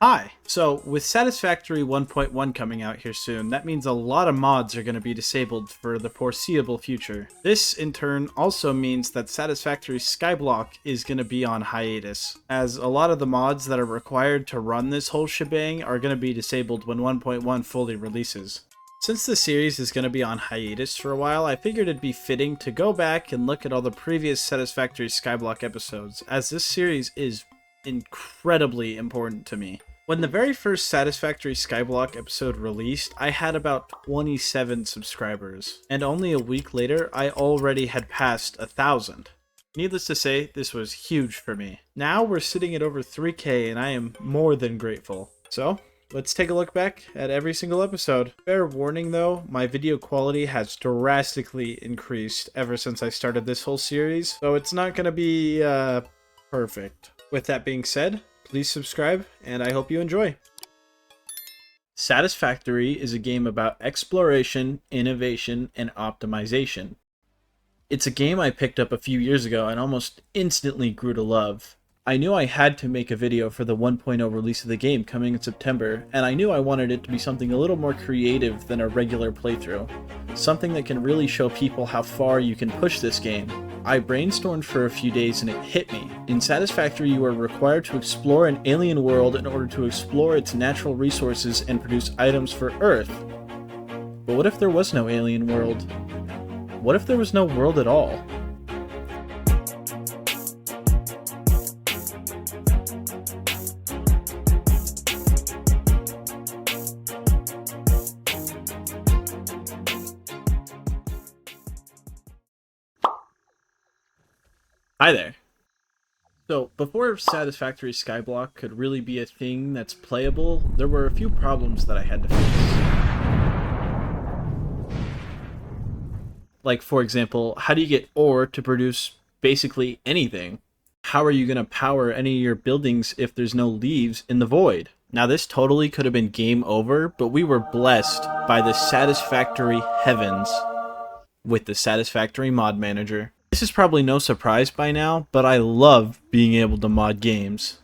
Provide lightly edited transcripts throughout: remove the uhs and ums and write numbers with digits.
Hi! So, with Satisfactory 1.1 coming out here soon, that means a lot of mods are going to be disabled for the foreseeable future. This, in turn, also means that Satisfactory Skyblock is going to be on hiatus, as a lot of the mods that are required to run this whole shebang are going to be disabled when 1.1 fully releases. Since the series is going to be on hiatus for a while, I figured it'd be fitting to go back and look at all the previous Satisfactory Skyblock episodes, as this series is incredibly important to me. When the very first Satisfactory Skyblock episode released, I had about 27 subscribers, and only a week later, I already had passed 1,000. Needless to say, this was huge for me. Now we're sitting at over 3K, and I am more than grateful. So, let's take a look back at every single episode. Fair warning though, my video quality has drastically increased ever since I started this whole series, so it's not gonna be, perfect. With that being said, please subscribe, and I hope you enjoy. Satisfactory is a game about exploration, innovation, and optimization. It's a game I picked up a few years ago and almost instantly grew to love. I knew I had to make a video for the 1.0 release of the game coming in September, and I knew I wanted it to be something a little more creative than a regular playthrough. Something that can really show people how far you can push this game. I brainstormed for a few days and it hit me. In Satisfactory, you are required to explore an alien world in order to explore its natural resources and produce items for Earth. But what if there was no alien world? What if there was no world at all? Hi there. So, before Satisfactory Skyblock could really be a thing that's playable, there were a few problems that I had to face. Like, for example, how do you get ore to produce basically anything? How are you going to power any of your buildings if there's no leaves in the void? Now, this totally could have been game over, but we were blessed by the Satisfactory heavens with the Satisfactory mod manager. This is probably no surprise by now, but I love being able to mod games.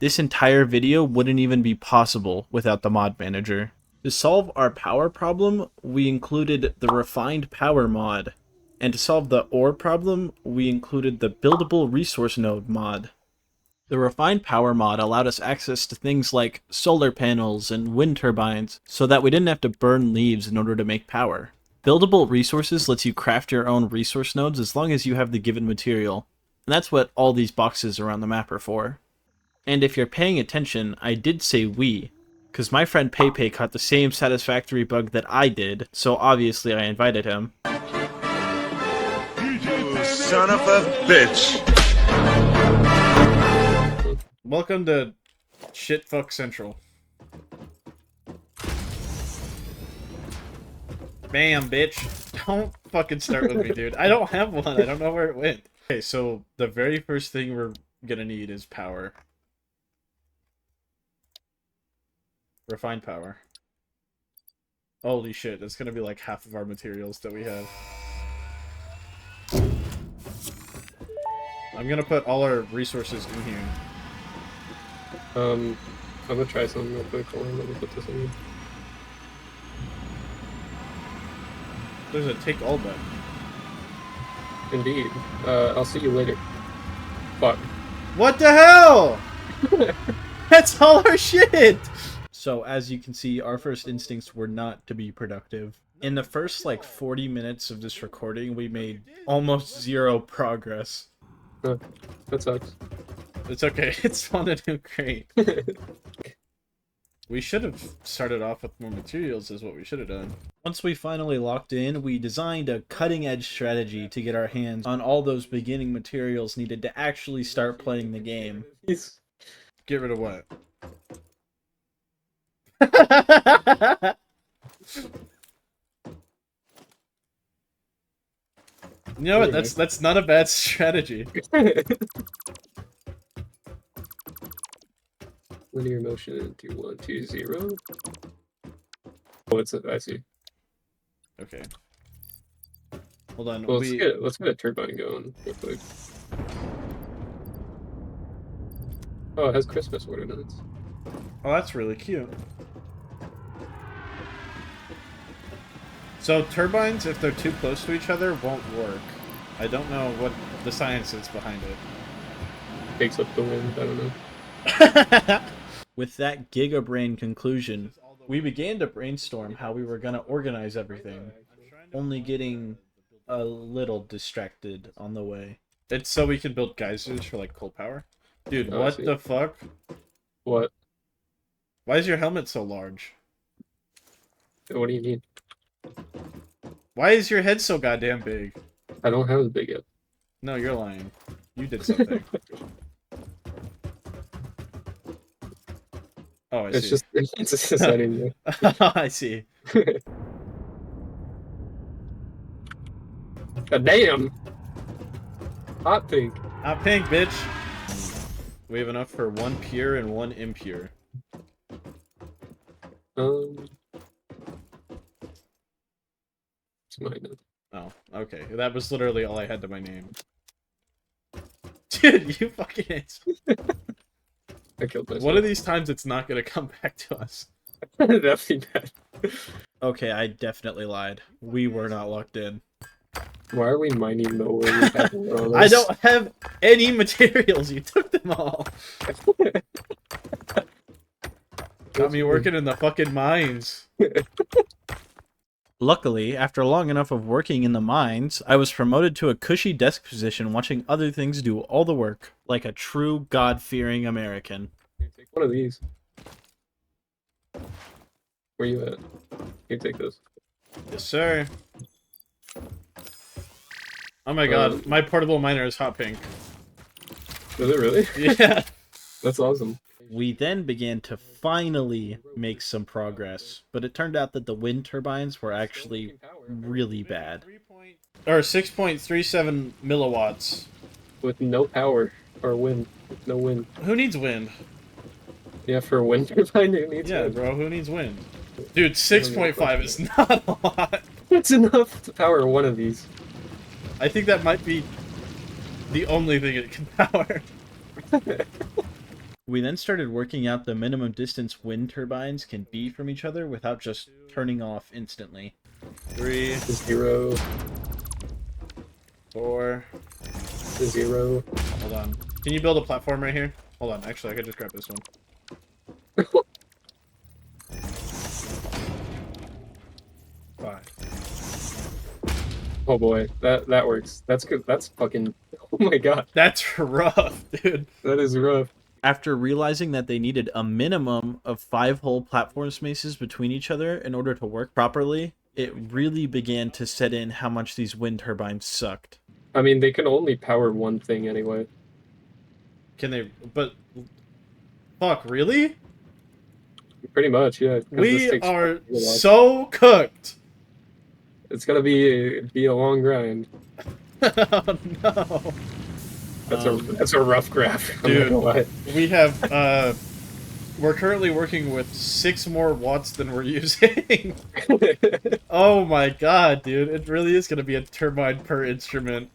This entire video wouldn't even be possible without the mod manager. To solve our power problem, we included the refined power mod. And to solve the ore problem, we included the buildable resource node mod. The refined power mod allowed us access to things like solar panels and wind turbines, so that we didn't have to burn leaves in order to make power. Buildable resources lets you craft your own resource nodes as long as you have the given material. And that's what all these boxes around the map are for. And if you're paying attention, I did say we, because my friend Pepe caught the same Satisfactory bug that I did, so obviously I invited him. You son of a bitch! Welcome to Shitfuck Central. Bam, bitch. Don't fucking start with me, dude. I don't have one. I don't know where it went. Okay, so the very first thing we're gonna need is power. Refined power. Holy shit, that's gonna be like half of our materials that we have. I'm gonna put all our resources in here. I'm gonna try something real quick. Hold on, let me put this in here. There's a take all button. Indeed. I'll see you later. Fuck. What the hell? That's all our shit! So, as you can see, our first instincts were not to be productive. In the first, like, 40 minutes of this recording, we made almost zero progress. That sucks. It's okay, it's fun to do great. We should have started off with more materials is what we should have done. Once we finally locked in, we designed a cutting-edge strategy to get our hands on all those beginning materials needed to actually start playing the game. Get rid of what? You know what? That's not a bad strategy. Linear motion into 1, 2, 0. Oh, it's I see. Okay. Hold on. Well, let's get a turbine going real quick. Oh, it has Christmas ordinance. Oh, that's really cute. So turbines, if they're too close to each other, won't work. I don't know what the science is behind it. Takes up the wind, I don't know. With that gigabrain conclusion, we began to brainstorm how we were going to organize everything, only getting a little distracted on the way. It's so we can build geysers for, like, coal power. Dude, what the fuck? What? Why is your helmet so large? What do you mean? Why is your head so goddamn big? I don't have a big head. No, you're lying. You did something. Oh, I see. It's just a setting. I see. Damn! Hot pink. Hot pink, bitch. We have enough for one pure and one impure. It's mine now. Oh, okay. That was literally all I had to my name. Dude, you fucking asshole. I killed myself. One of these times it's not gonna come back to us. That'd be bad. Okay, I definitely lied. We were not locked in. Why are we mining nowhere? We have all I this? don't have any materials. You took them all. Got me working in the fucking mines. Luckily, after long enough of working in the mines, I was promoted to a cushy desk position watching other things do all the work, like a true God-fearing American. Take one of these. Where you at? Here, take this. Yes, sir. Oh my god, my portable miner is hot pink. Is it really? Yeah. That's awesome. We then began to finally make some progress, but it turned out that the wind turbines were actually really bad. Or 6.37 milliwatts. With no power or wind. With no wind. Who needs wind? Yeah, for a wind turbine, it needs Yeah, wind. bro, who needs wind? Dude, 6.5 is not a lot. It's enough to power one of these. I think that might be the only thing it can power. We then started working out the minimum distance wind turbines can be from each other without just turning off instantly. 3, 0, 4. 0. Hold on. Can you build a platform right here? Hold on. Actually, I could just grab this one. 5. Oh boy, that works. That's good. That's fucking. Oh my god, That's rough, dude. that is rough. After realizing that they needed a minimum of 5 whole platform spaces between each other in order to work properly, it really began to set in how much these wind turbines sucked. I mean, they can only power one thing anyway. Can they? But fuck, really? Pretty much, yeah. 'cause this We takes are a while. so cooked. It's gonna be a long grind. Oh no. That's a rough graph. I'm not Dude, gonna lie. we have we're currently working with 6 more watts than we're using. Oh my god, dude. It really is gonna be a turbine per instrument.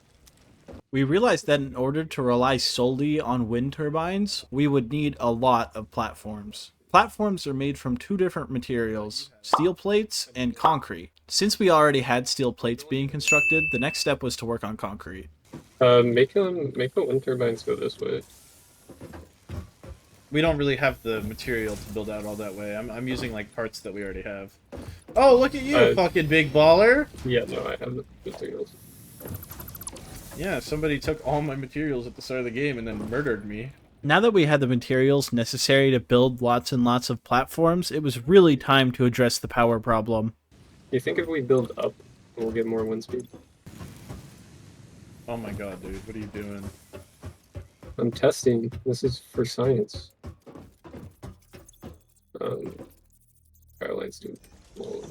We realized that in order to rely solely on wind turbines, we would need a lot of platforms. Platforms are made from 2 different materials, steel plates and concrete. Since we already had steel plates being constructed, the next step was to work on concrete. Make the wind turbines go this way. We don't really have the material to build out all that way. I'm using like parts that we already have. Oh, look at you, fucking big baller! Yeah, no, I have the materials. Yeah, somebody took all my materials at the start of the game and then murdered me. Now that we had the materials necessary to build lots and lots of platforms, it was really time to address the power problem. You think if we build up, we'll get more wind speed? Oh my god, dude, what are you doing? I'm testing. This is for science. Power lines do. Well,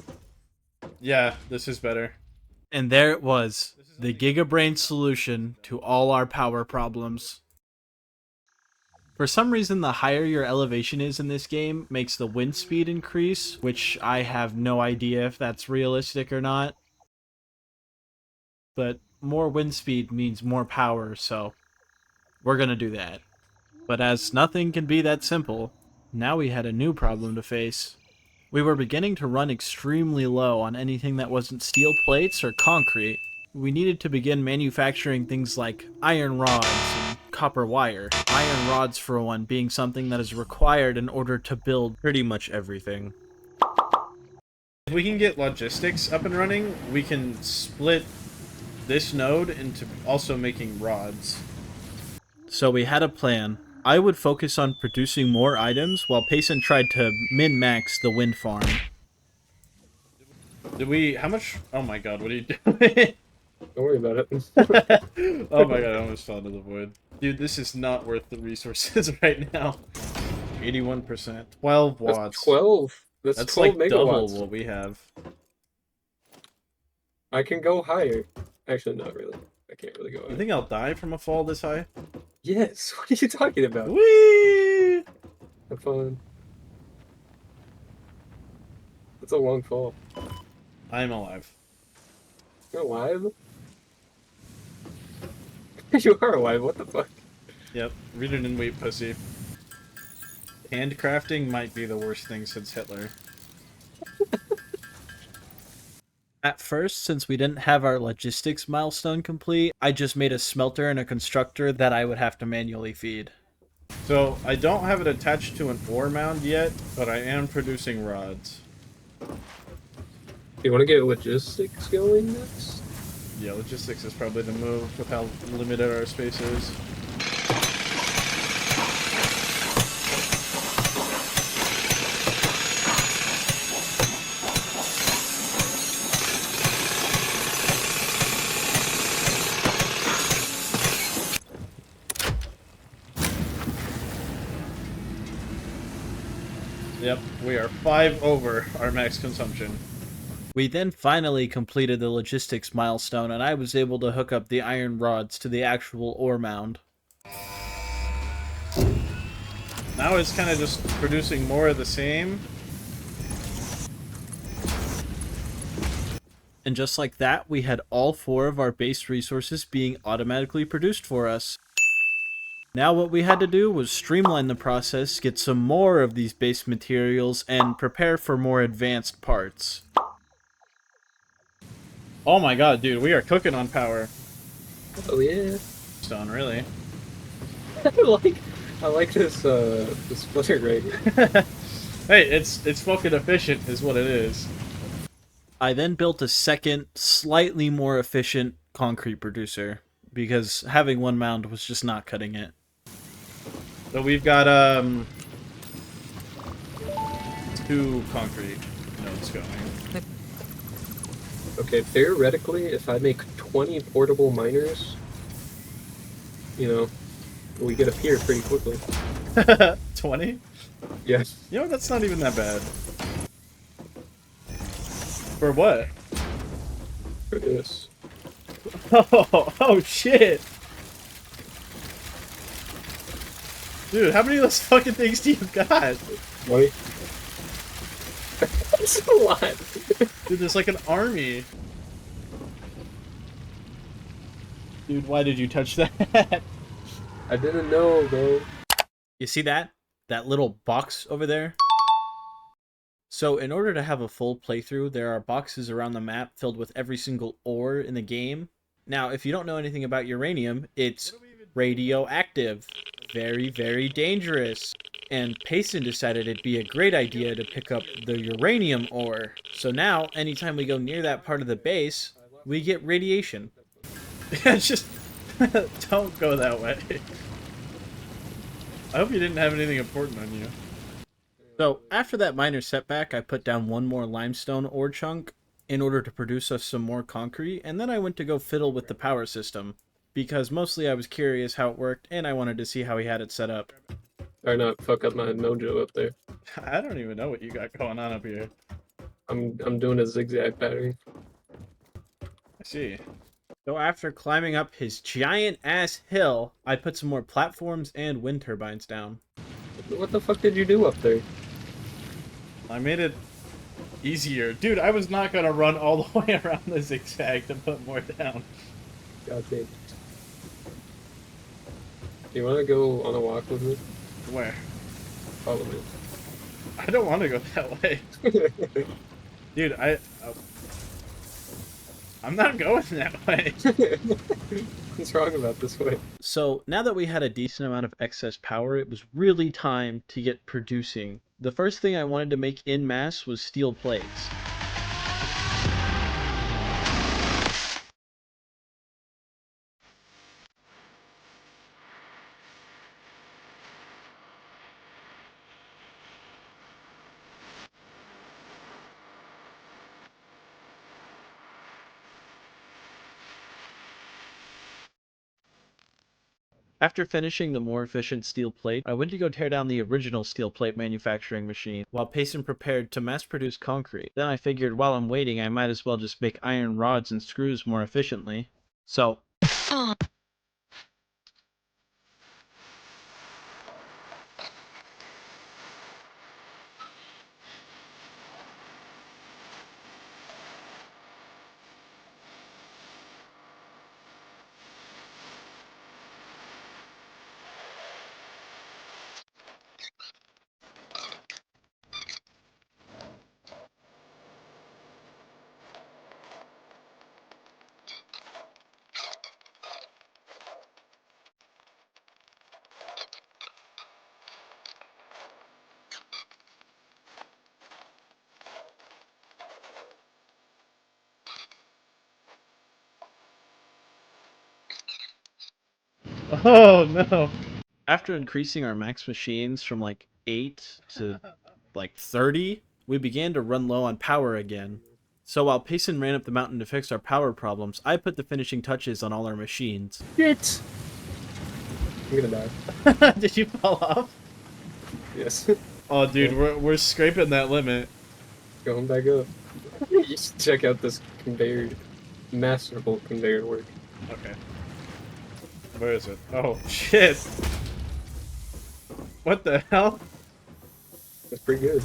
Yeah, this is better. And there it was, the GigaBrain solution to all our power problems. For some reason, the higher your elevation is in this game makes the wind speed increase, which I have no idea if that's realistic or not. But more wind speed means more power, so we're gonna do that. But as nothing can be that simple, Now we had a new problem to face. We were beginning to run extremely low on anything that wasn't steel plates or concrete. We needed to begin manufacturing things like iron rods and copper wire. Iron rods, for one, being something that is required in order to build pretty much everything. If we can get logistics up and running, we can split this node into also making rods. So we had a plan. I would focus on producing more items while Payson tried to min-max the wind farm. Did we... how much... oh my god, what are you doing? Don't worry about it. Oh my god, I almost fell into the void. Dude, this is not worth the resources right now. 81%. 12 watts. That's 12. That's 12 like megawatts. double what we have. I can go higher. Actually, not really. I can't really go higher. You think I'll die from a fall this high? Yes. What are you talking about? Whee! Have fun. That's a long fall. I'm alive. You're alive? You are alive. What the fuck? Yep. Read it and wait, pussy. Handcrafting might be the worst thing since Hitler. At first, since we didn't have our logistics milestone complete, I just made a smelter and a constructor that I would have to manually feed. So, I don't have it attached to an ore mound yet, but I am producing rods. You want to get logistics going next? Yeah, logistics is probably the move with how limited our space is. Yep, we are 5 over our max consumption. We then finally completed the logistics milestone, and I was able to hook up the iron rods to the actual ore mound. Now it's kind of just producing more of the same. And just like that, we had all 4 of our base resources being automatically produced for us. Now what we had to do was streamline the process, get some more of these base materials, and prepare for more advanced parts. Oh my god, dude, we are cooking on power. Oh yeah. Stone, really. I like this this splitter right here. Hey, it's fucking efficient is what it is. I then built a second, slightly more efficient concrete producer, because having one mound was just not cutting it. So we've got 2 concrete nodes going. Okay, theoretically, if I make 20 portable miners, you know, we get a pier pretty quickly. 20? Yeah. You know, that's not even that bad. For what? For this. Oh shit! Dude, how many of those fucking things do you got? 20? That's a lot. Dude, there's like an army. Dude, why did you touch that? I didn't know, bro. You see that? That little box over there? So, in order to have a full playthrough, there are boxes around the map filled with every single ore in the game. Now, if you don't know anything about uranium, it's radioactive. Very, very dangerous. And Payson decided it'd be a great idea to pick up the uranium ore. So now, anytime we go near that part of the base, we get radiation. Just don't go that way. I hope you didn't have anything important on you. So, after that minor setback, I put down one more limestone ore chunk in order to produce us some more concrete, and then I went to go fiddle with the power system, because mostly I was curious how it worked, and I wanted to see how he had it set up. Or not fuck up my mojo up there. I don't even know what you got going on up here. I'm doing a zigzag pattern. I see. So after climbing up his giant-ass hill, I put some more platforms and wind turbines down. What the fuck did you do up there? I made it easier. Dude, I was not gonna run all the way around the zigzag to put more down. God damn. Do you want to go on a walk with me? Where? Follow I don't want to go that way. me. Dude, I'm not going that way. What's wrong about this way? So now that we had a decent amount of excess power, it was really time to get producing. The first thing I wanted to make en masse was steel plates. After finishing the more efficient steel plate, I went to go tear down the original steel plate manufacturing machine, while Payson prepared to mass-produce concrete. Then I figured while I'm waiting, I might as well just make iron rods and screws more efficiently. So, oh no. After increasing our max machines from like 8 to like 30, we began to run low on power again. So while Payson ran up the mountain to fix our power problems, I put the finishing touches on all our machines. Shit! I'm gonna die. Did you fall off? Yes. Oh dude, we're scraping that limit. Going back up. You should check out this conveyor. Masterful conveyor work. Okay. Where is it? Oh shit! What the hell? That's pretty good.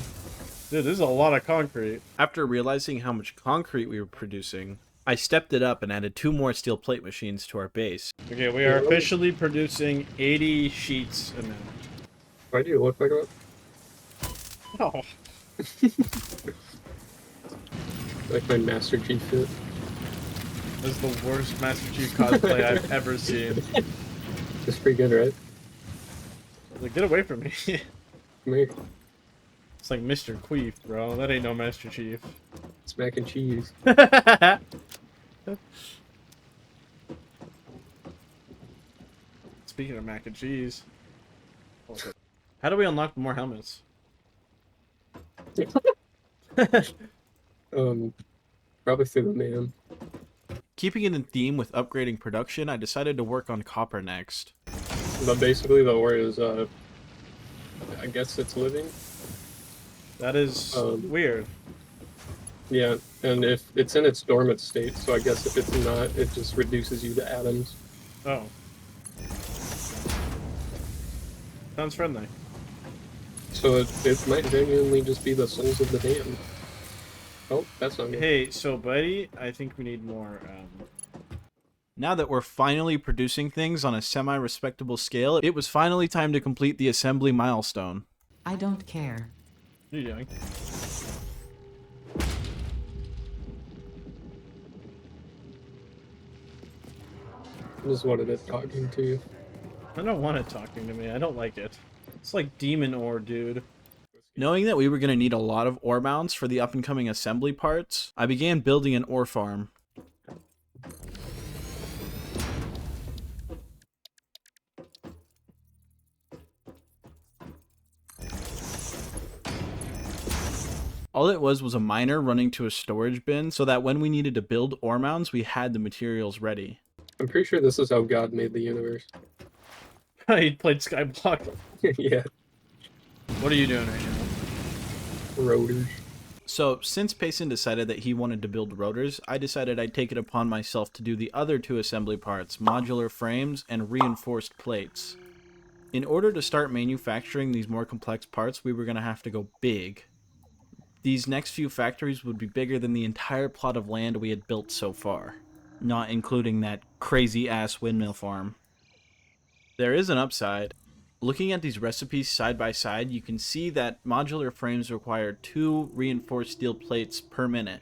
Dude, this is a lot of concrete. After realizing how much concrete we were producing, I stepped it up and added 2 more steel plate machines to our base. Okay, we are officially producing 80 sheets a minute. Why do you look like that? Oh. Like my Master Chief fit. This is the worst Master Chief cosplay I've ever seen. It's pretty good, right? Like, get away from me. Come here. It's like Mr. Queef, bro. That ain't no Master Chief. It's mac and cheese. Speaking of mac and cheese. How do we unlock more helmets? Probably through the man. Keeping it in theme with upgrading production, I decided to work on copper next. But basically the ore is, I guess it's living. That is weird. Yeah, and if it's in its dormant state, so I guess if it's not, it just reduces you to atoms. Oh. Sounds friendly. So it might genuinely just be the souls of the damned. Oh, that's not good. Hey, so buddy, I think we need more, Now that we're finally producing things on a semi-respectable scale, it was finally time to complete the assembly milestone. I don't care. What are you doing? Just wanted it talking to you. I don't want it talking to me. I don't like it. It's like demon ore, dude. Knowing that we were going to need a lot of ore mounts for the up-and-coming assembly parts, I began building an ore farm. All it was a miner running to a storage bin so that when we needed to build ore mounds, we had the materials ready. I'm pretty sure this is how God made the universe. He played Skyblock. Yeah. What are you doing right now? Rotors. So, since Payson decided that he wanted to build rotors, I decided I'd take it upon myself to do the other 2 assembly parts, modular frames and reinforced plates. In order to start manufacturing these more complex parts, we were going to have to go big. These next few factories would be bigger than the entire plot of land we had built so far, not including that crazy-ass windmill farm. There is an upside. Looking at these recipes side by side, you can see that modular frames require 2 reinforced steel plates per minute,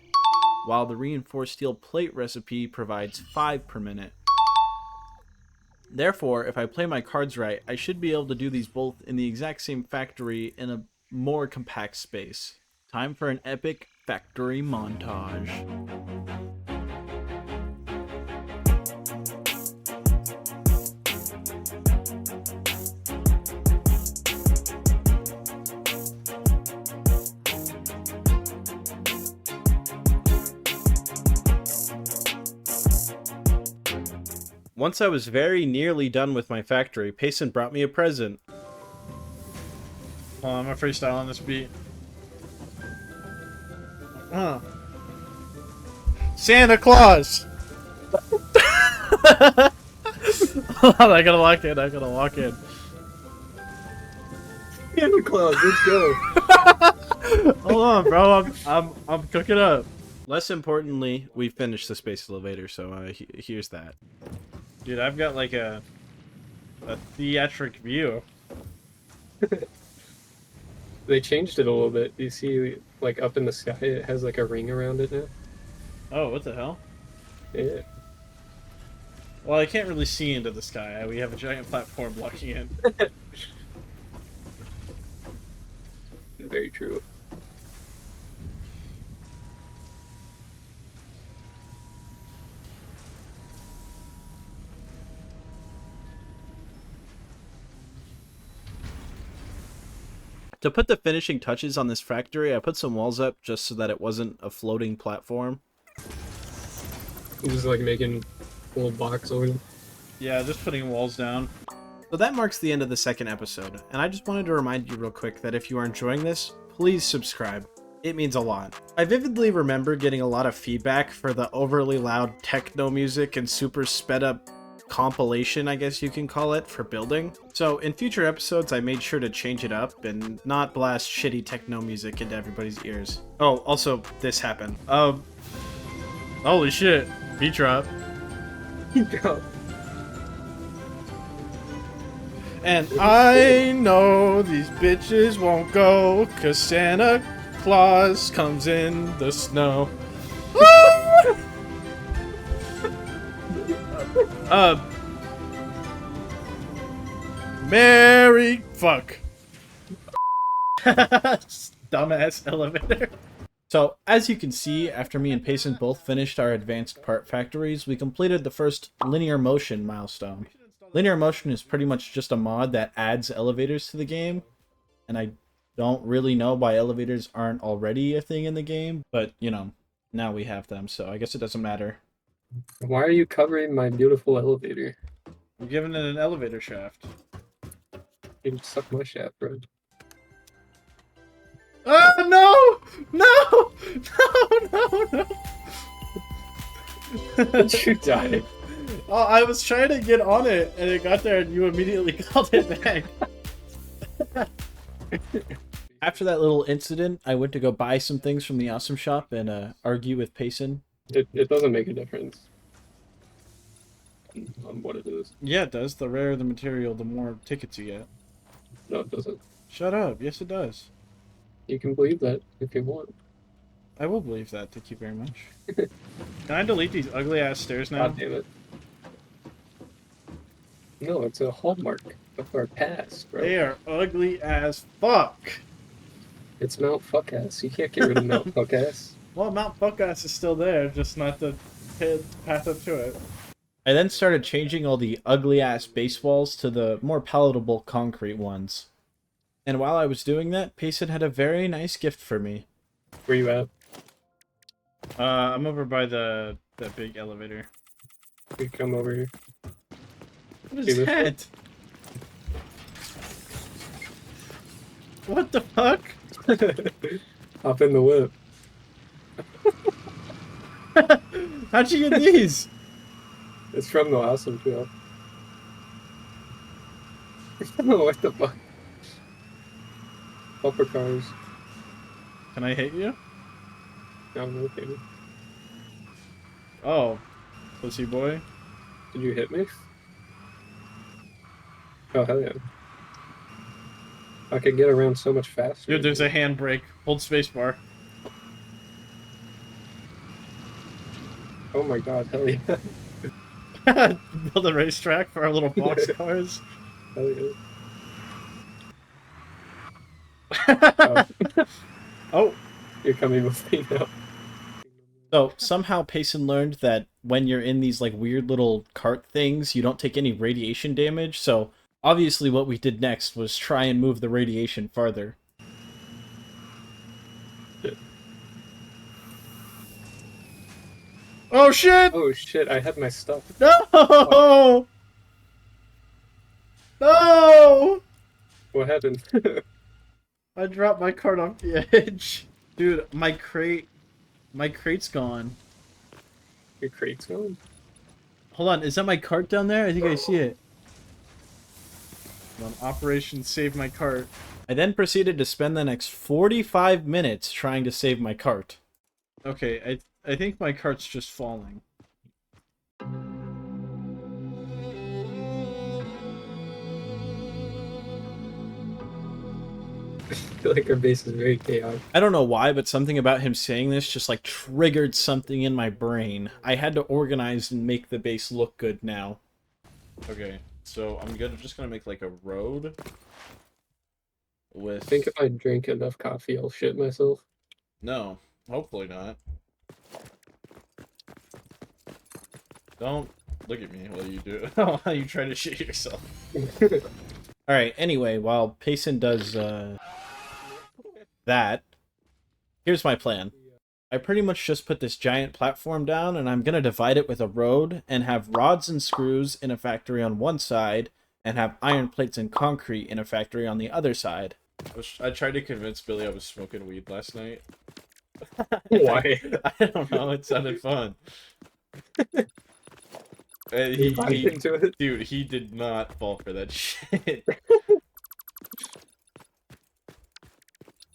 while the reinforced steel plate recipe provides 5 per minute. Therefore, if I play my cards right, I should be able to do these both in the exact same factory in a more compact space. Time for an epic factory montage. Once I was very nearly done with my factory, Payson brought me a present. I'm a freestyle on this beat. Santa Claus! Hold on, I gotta lock in, Santa Claus, let's go. Hold on, bro, I'm cooking up. Less importantly, we finished the space elevator, so here's that. Dude, I've got like a theatric view. They changed it a little bit. You see, like up in the sky, it has like a ring around it now. Oh, what the hell? Yeah. Well, I can't really see into the sky. We have a giant platform blocking it. Very true. To put the finishing touches on this factory, I put some walls up just so that it wasn't a floating platform. Just like making a little box over them. Yeah, just putting walls down. So that marks the end of the second episode, and I just wanted to remind you real quick that if you are enjoying this, please subscribe. It means a lot. I vividly remember getting a lot of feedback for the overly loud techno music and super sped up compilation, I guess you can call it, for building. So in future episodes, I made sure to change it up and not blast shitty techno music into everybody's ears. Oh, also, this happened. Holy shit. Beat drop. And I know these bitches won't go, 'cause Santa Claus comes in the snow. Merry fuck. Dumbass elevator. So, as you can see, after me and Payson both finished our advanced part factories, we completed the first linear motion milestone. Linear motion is pretty much just a mod that adds elevators to the game, and I don't really know why elevators aren't already a thing in the game, but, you know, now we have them, so I guess it doesn't matter. Why are you covering my beautiful elevator? I'm giving it an elevator shaft. You can suck my shaft, bro. Oh, no! No! You died. Oh, I was trying to get on it, and it got there, and you immediately called it back. After that little incident, I went to go buy some things from the Awesome Shop and argue with Payson. It doesn't make a difference on what it is. Yeah, it does. The rarer the material, the more tickets you get. No, it doesn't. Shut up. Yes, it does. You can believe that if you want. I will believe that. Thank you very much. Can I delete these ugly-ass stairs now? God damn it. No, it's a hallmark of our past, bro. They are ugly as fuck. It's Mount Fuckass. You can't get rid of Mount Fuckass. Well, Mount Fuckass is still there, just not the path up to it. I then started changing all the ugly-ass base walls to the more palatable concrete ones. And while I was doing that, Payson had a very nice gift for me. Where you at? I'm over by the big elevator. You come over here. What See is this that? What the fuck? Hop in the whip. How'd you get these? It's from the Awesome Show. What the fuck? Bumper cars. Can I hit you? I'm okay. Oh, pussy boy. Did you hit me? Oh, hell yeah. I could get around so much faster. Dude, there's a handbrake. Hold spacebar. Oh my god, hell yeah. Build a racetrack for our little box cars. Hell yeah. Oh. You're coming with me now. So somehow Payson learned that when you're in these like weird little cart things, you don't take any radiation damage. So obviously what we did next was try and move the radiation farther. Oh shit! Oh shit, I had my stuff. No! No! What happened? I dropped my cart off the edge. Dude, my crate's gone. Your crate's gone? Hold on, is that my cart down there? I think I see it. On Operation Save My Cart. I then proceeded to spend the next 45 minutes trying to save my cart. Okay, I think my cart's just falling. I feel like our base is very chaotic. I don't know why, but something about him saying this just like triggered something in my brain. I had to organize and make the base look good now. Okay, so I'm just gonna make like a road with... I think if I drink enough coffee, I'll shit myself. No, hopefully not. Don't look at me while you do it. While you try to shit yourself. Alright, anyway, while Payson does that, here's my plan. I pretty much just put this giant platform down, and I'm gonna divide it with a road, and have rods and screws in a factory on one side, and have iron plates and concrete in a factory on the other side. I tried to convince Billy I was smoking weed last night. Why? I don't know, it sounded fun. And He bought into it. dude, he did not fall for that shit.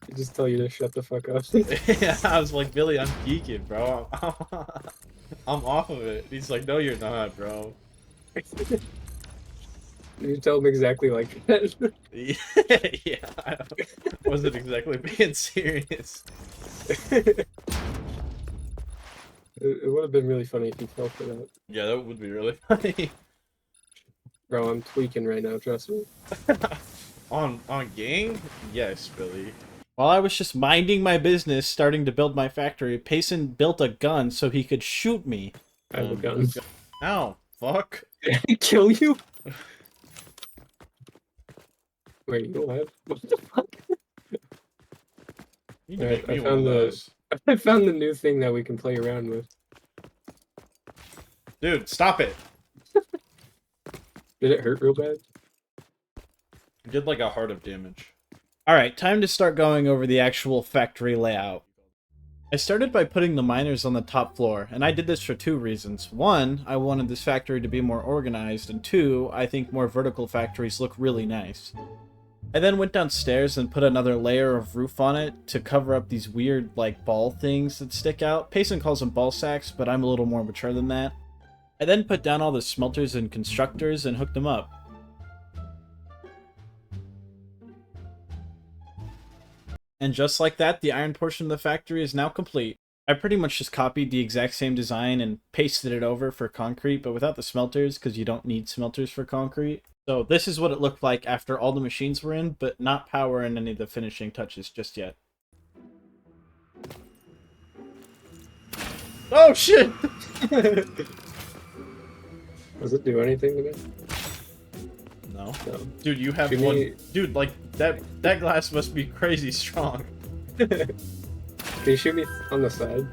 I just tell you to shut the fuck up. Yeah, I was like, Billy, I'm geeking, bro. I'm off of it. He's like, no, you're not, bro. You tell him exactly like that. Yeah, I wasn't exactly being serious. It would have been really funny if he fell for that. Yeah, that would be really funny. Bro, I'm tweaking right now, trust me. On gang? Yes, Billy. While I was just minding my business, starting to build my factory, Payson built a gun so he could shoot me. I have a gun. Ow, fuck. Did I kill you? Wait, you alive? What the fuck? You can Alright, make me I one of found those. I found the new thing that we can play around with. Dude, stop it. Did it hurt real bad? You did like a heart of damage. Alright, time to start going over the actual factory layout. I started by putting the miners on the top floor, and I did this for two reasons. One, I wanted this factory to be more organized, and two, I think more vertical factories look really nice. I then went downstairs and put another layer of roof on it to cover up these weird, like, ball things that stick out. Payson calls them ball sacks, but I'm a little more mature than that. I then put down all the smelters and constructors and hooked them up. And just like that, the iron portion of the factory is now complete. I pretty much just copied the exact same design and pasted it over for concrete, but without the smelters, because you don't need smelters for concrete. So this is what it looked like after all the machines were in, but not power and any of the finishing touches just yet. Oh shit! Does it do anything to me? No. No. Dude, you have Give one. me- Dude, like that glass must be crazy strong. Can you shoot me on the side?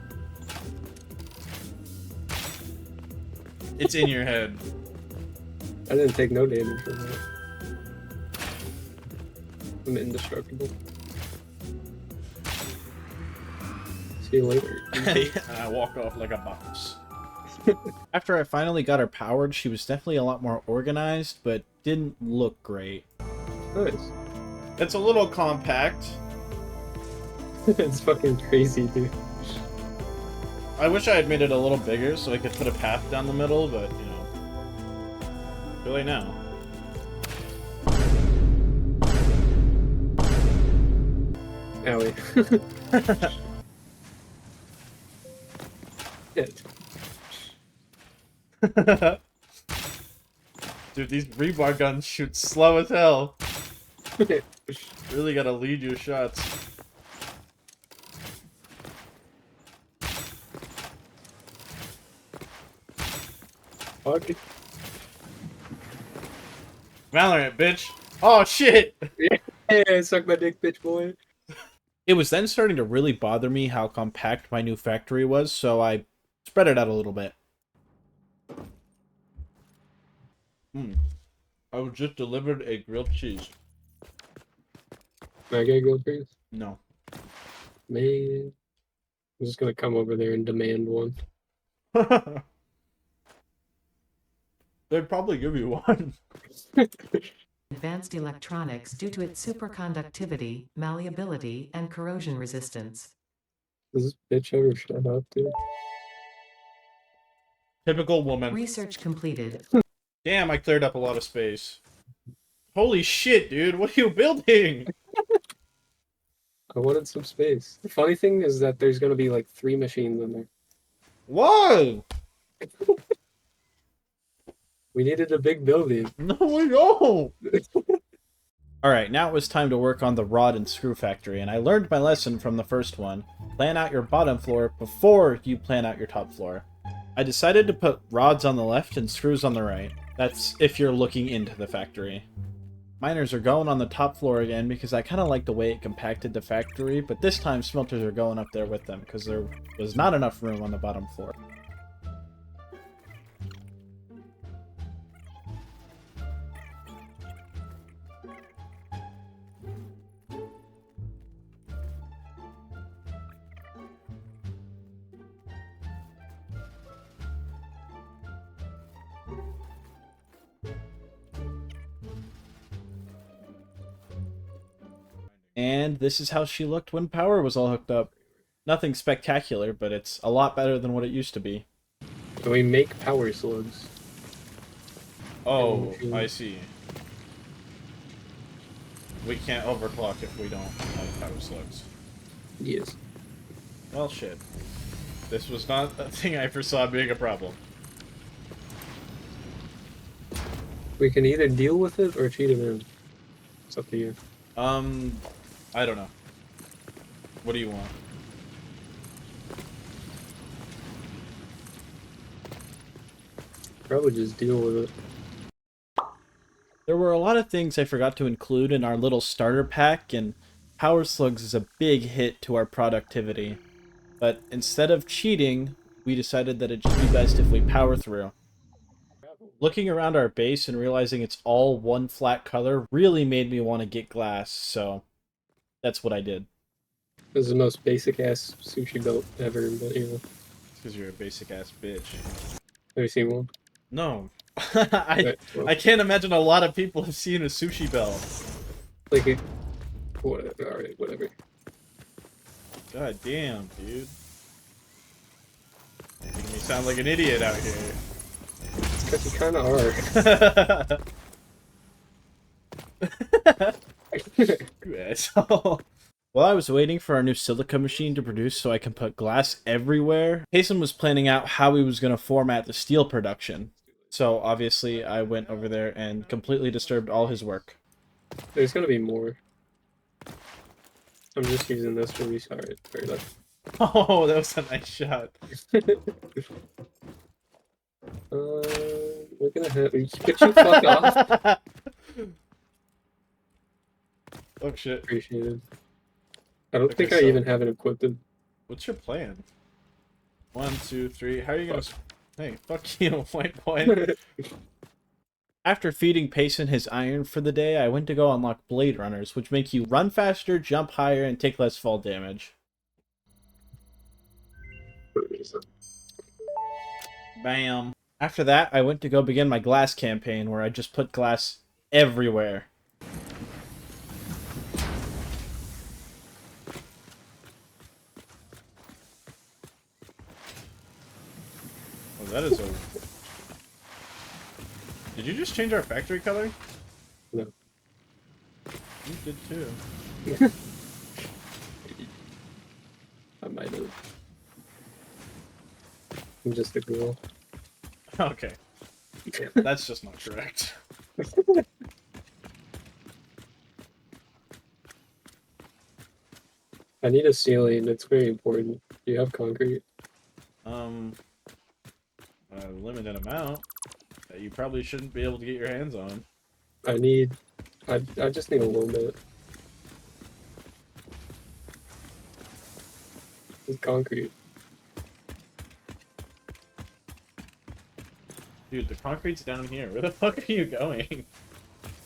It's in your head. I didn't take no damage from that. I'm indestructible. See you later. And I walk off like a boss. After I finally got her powered, she was definitely a lot more organized, but didn't look great. Nice. It's a little compact. It's fucking crazy, dude. I wish I had made it a little bigger so I could put a path down the middle, but you know. Really now. Owie. Shit. Dude, these rebar guns shoot slow as hell. Really gotta lead your shots. Okay. Valorant, bitch. Oh, shit! Yeah, suck my dick, bitch boy. It was then starting to really bother me how compact my new factory was, so I spread it out a little bit. I was just delivered a grilled cheese. Can I get a grilled cheese? No. Man. I'm just gonna come over there and demand one. They'd probably give you one. Advanced electronics due to its superconductivity, malleability, and corrosion resistance. Does this bitch ever shut up, dude? Typical woman. Research completed. Damn, I cleared up a lot of space. Holy shit, dude. What are you building? I wanted some space. The funny thing is that there's gonna be like 3 machines in there. Whoa! We needed a big building. No, I don't! Alright, now it was time to work on the rod and screw factory, and I learned my lesson from the first one. Plan out your bottom floor before you plan out your top floor. I decided to put rods on the left and screws on the right. That's if you're looking into the factory. Miners are going on the top floor again because I kind of like the way it compacted the factory, but this time smelters are going up there with them because there was not enough room on the bottom floor. And this is how she looked when power was all hooked up. Nothing spectacular, but it's a lot better than what it used to be. Can we make power slugs? Oh, I see. We can't overclock if we don't have power slugs. Yes. Well, shit. This was not a thing I foresaw being a problem. We can either deal with it or cheat it in. It's up to you. I don't know. What do you want? Probably just deal with it. There were a lot of things I forgot to include in our little starter pack, and power slugs is a big hit to our productivity. But instead of cheating, we decided that it'd just be best if we power through. Looking around our base and realizing it's all one flat color really made me want to get glass, so that's what I did. This is the most basic ass sushi belt ever, but you know. It's because you're a basic ass bitch. Have you seen one? No. Right, well, I can't imagine a lot of people have seen a sushi belt. like it. Whatever. Alright, whatever. God damn, dude. Making me sound like an idiot out here. Because you kind of are. You asshole. While I was waiting for our new silica machine to produce so I can put glass everywhere, Payson was planning out how he was going to format the steel production. So obviously I went over there and completely disturbed all his work. There's gonna be more. I'm just using this to restart it. Very lucky. Oh, that was a nice shot. We're gonna have. Could you fuck off? Oh shit. Appreciate it. I don't Okay, think I so- even have it equipped. What's your plan? 1, 2, 3. How are you gonna... Hey, fuck you, white boy. After feeding Payson his iron for the day, I went to go unlock Blade Runners, which make you run faster, jump higher, and take less fall damage. Bam. After that, I went to go begin my glass campaign, where I just put glass everywhere. Oh, that is a... Did you just change our factory color? No. You did too. I'm just a girl. Okay. That's just not correct. I need a ceiling. It's very important. Do you have concrete? A limited amount that you probably shouldn't be able to get your hands on. I just need a little bit. It's concrete. Dude, the concrete's down here. Where the fuck are you going?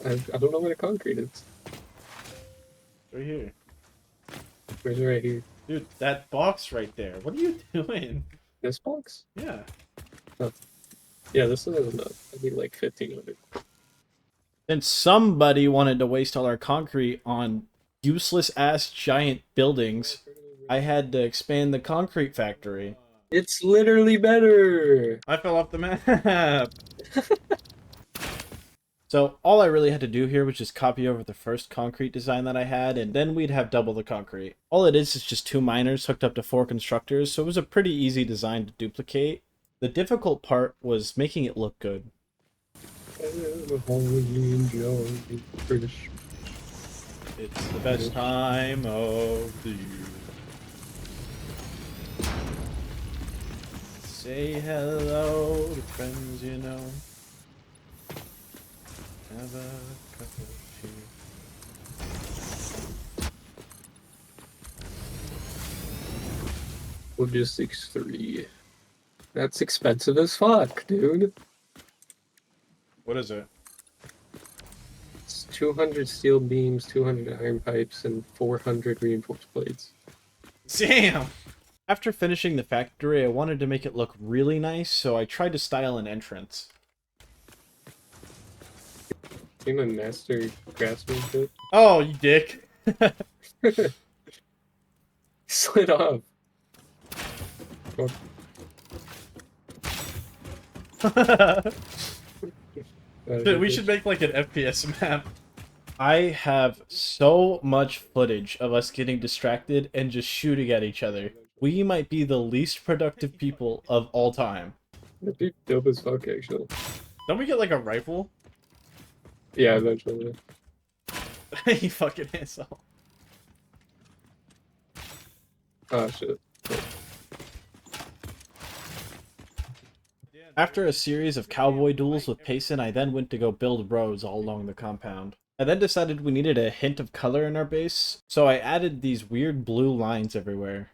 I don't know where the concrete is. Right here. Where's it right here? Dude, that box right there. What are you doing? This box? Yeah. Yeah, this isn't enough. I need like 1,500. Then somebody wanted to waste all our concrete on useless ass giant buildings. I had to expand the concrete factory. It's literally better! I fell off the map. So all I really had to do here was just copy over the first concrete design that I had, and then we'd have double the concrete. All it is just 2 miners hooked up to 4 constructors, so it was a pretty easy design to duplicate. The difficult part was making it look good. It's It's the best time of the year. Say hello to friends you know. Have a cup of tea. Logistics 3. That's expensive as fuck, dude. What is it? It's 200 steel beams, 200 iron pipes, and 400 reinforced plates. Damn! After finishing the factory, I wanted to make it look really nice, so I tried to style an entrance. I'm a master craftsmanship. Oh, you dick. Slid off. Oh, Dude, we should make like an FPS map. I have so much footage of us getting distracted and just shooting at each other. We might be the least productive people of all time. That'd be dope as fuck, actually. Don't we get like a rifle? Yeah, eventually. You fucking asshole. Oh, shit. After a series of cowboy duels with Payson, I then went to go build roads all along the compound. I then decided we needed a hint of color in our base, so I added these weird blue lines everywhere.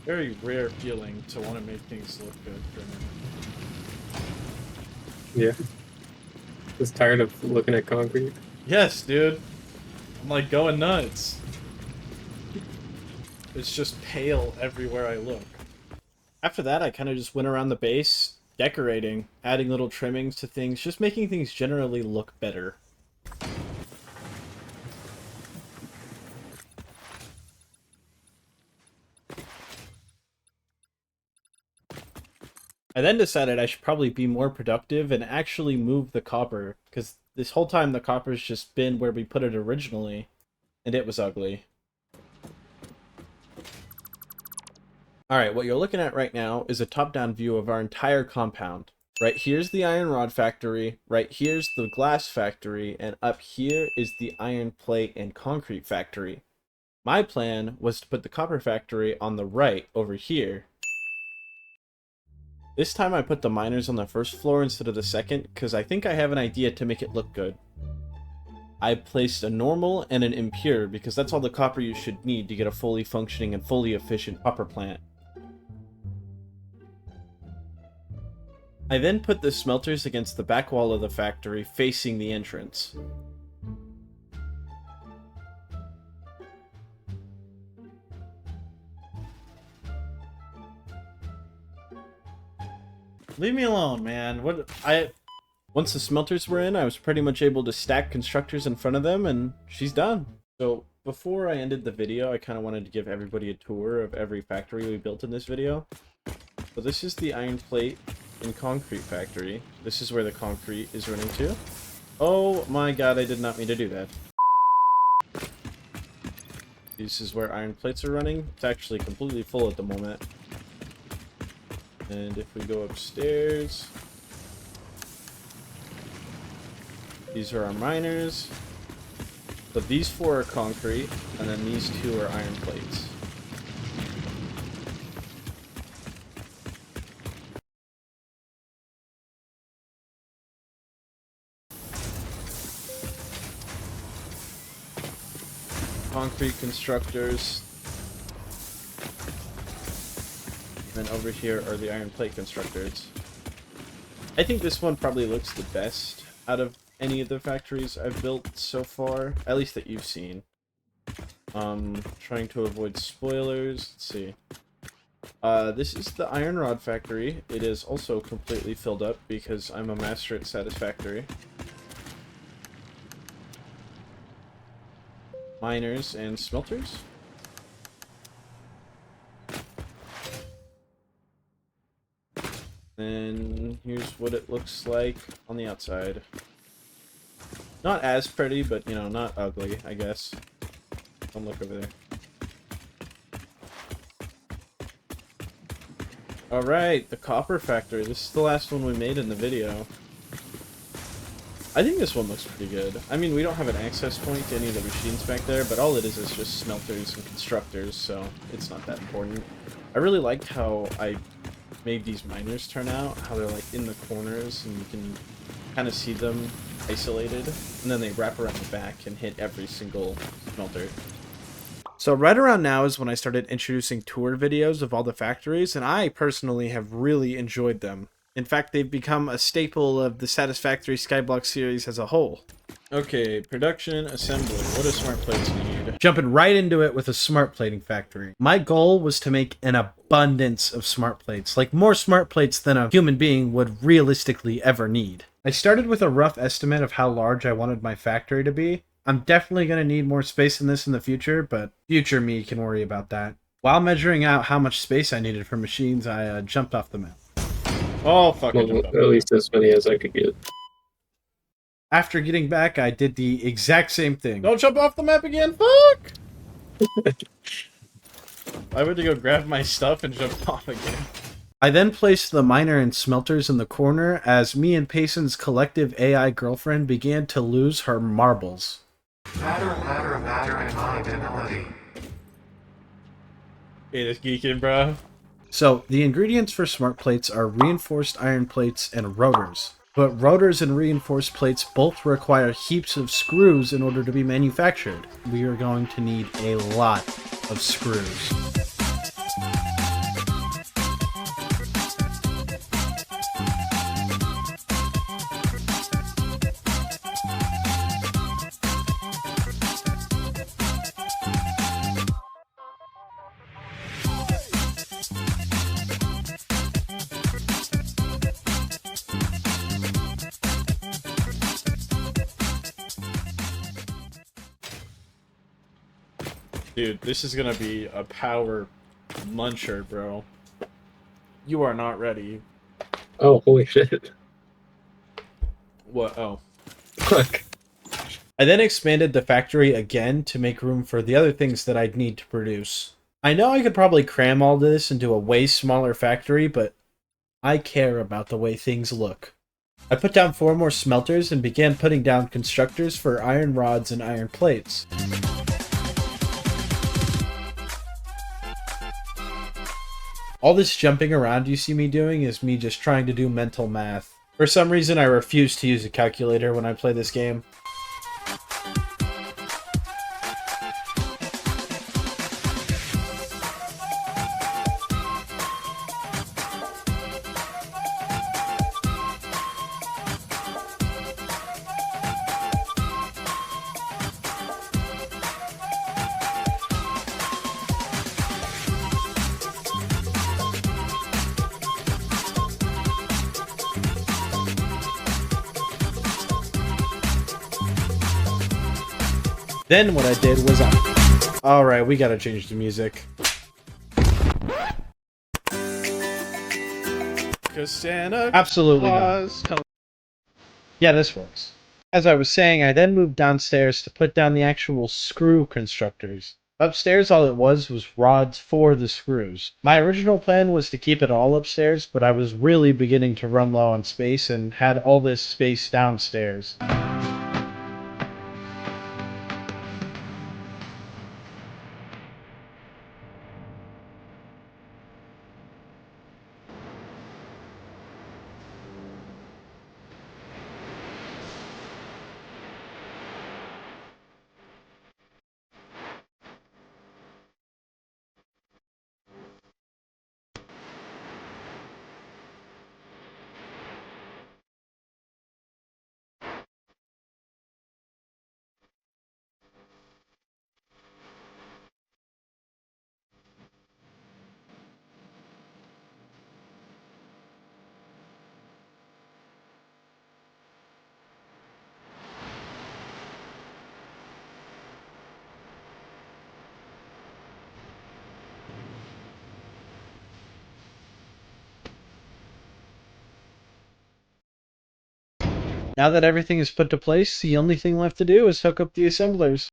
Very rare feeling to want to make things look good for me. Yeah. Just tired of looking at concrete. Yes, dude. I'm like going nuts. It's just pale everywhere I look. After that, I kind of just went around the base, decorating, adding little trimmings to things, just making things generally look better. I then decided I should probably be more productive and actually move the copper, because this whole time the copper's just been where we put it originally, and it was ugly. Alright, what you're looking at right now is a top-down view of our entire compound. Right here's the iron rod factory, right here's the glass factory, and up here is the iron plate and concrete factory. My plan was to put the copper factory on the right over here. This time I put the miners on the first floor instead of the second, because I think I have an idea to make it look good. I placed a normal and an impure, because that's all the copper you should need to get a fully functioning and fully efficient copper plant. I then put the smelters against the back wall of the factory facing the entrance. Leave me alone, man. Once the smelters were in, I was pretty much able to stack constructors in front of them, and she's done. So, before I ended the video, I kind of wanted to give everybody a tour of every factory we built in this video. So this is the iron plate and concrete factory. This is where the concrete is running to. Oh my god, I did not mean to do that. This is where iron plates are running. It's actually completely full at the moment. And if we go upstairs, these are our miners. So these 4 are concrete, and then these 2 are iron plates. Concrete constructors. And then over here are the iron plate constructors. I think this one probably looks the best out of any of the factories I've built so far, at least that you've seen. Trying to avoid spoilers. Let's see. This is the iron rod factory. It is also completely filled up because I'm a master at Satisfactory. Miners and smelters. And here's what it looks like on the outside. Not as pretty, but, you know, not ugly, I guess. Don't look over there. Alright, the copper factory. This is the last one we made in the video. I think this one looks pretty good. I mean, we don't have an access point to any of the machines back there, but all it is just smelters and constructors, so it's not that important. I really liked how I made these miners turn out, how they're like in the corners and you can kind of see them isolated, and then they wrap around the back and hit every single smelter. So right around now is when I started introducing tour videos of all the factories, and I personally have really enjoyed them. In fact, they've become a staple of the Satisfactory Skyblock series as a whole. Okay, production, assembly. What do smart plates need? Jumping right into it with a smart plating factory. My goal was to make an abundance of smart plates, like more smart plates than a human being would realistically ever need. I started with a rough estimate of how large I wanted my factory to be. I'm definitely going to need more space than this in the future, but future me can worry about that. While measuring out how much space I needed for machines, I jumped off the map. Oh, fuck. Well, at least as many as I could get. After getting back, I did the exact same thing. Don't jump off the map again, fuck! I went to go grab my stuff and jump off again. I then placed the miner and smelters in the corner as me and Payson's collective AI girlfriend began to lose her marbles. Matter in my ability. It is geeking, bro. So, the ingredients for smart plates are reinforced iron plates and rotors. But rotors and reinforced plates both require heaps of screws in order to be manufactured. We are going to need a lot of screws. Dude, this is gonna be a power muncher, bro. You are not ready. Oh, holy shit. What? Oh. Fuck. I then expanded the factory again to make room for the other things that I'd need to produce. I know I could probably cram all this into a way smaller factory, but I care about the way things look. I put down 4 more smelters and began putting down constructors for iron rods and iron plates. All this jumping around you see me doing is me just trying to do mental math. For some reason, I refuse to use a calculator when I play this game. Then what I did was alright, we gotta change the music. Cause Santa Absolutely Claus not. Yeah, this works. As I was saying, I then moved downstairs to put down the actual screw constructors. Upstairs, all it was rods for the screws. My original plan was to keep it all upstairs, but I was really beginning to run low on space and had all this space downstairs. Now that everything is put to place, the only thing left to do is hook up the assemblers.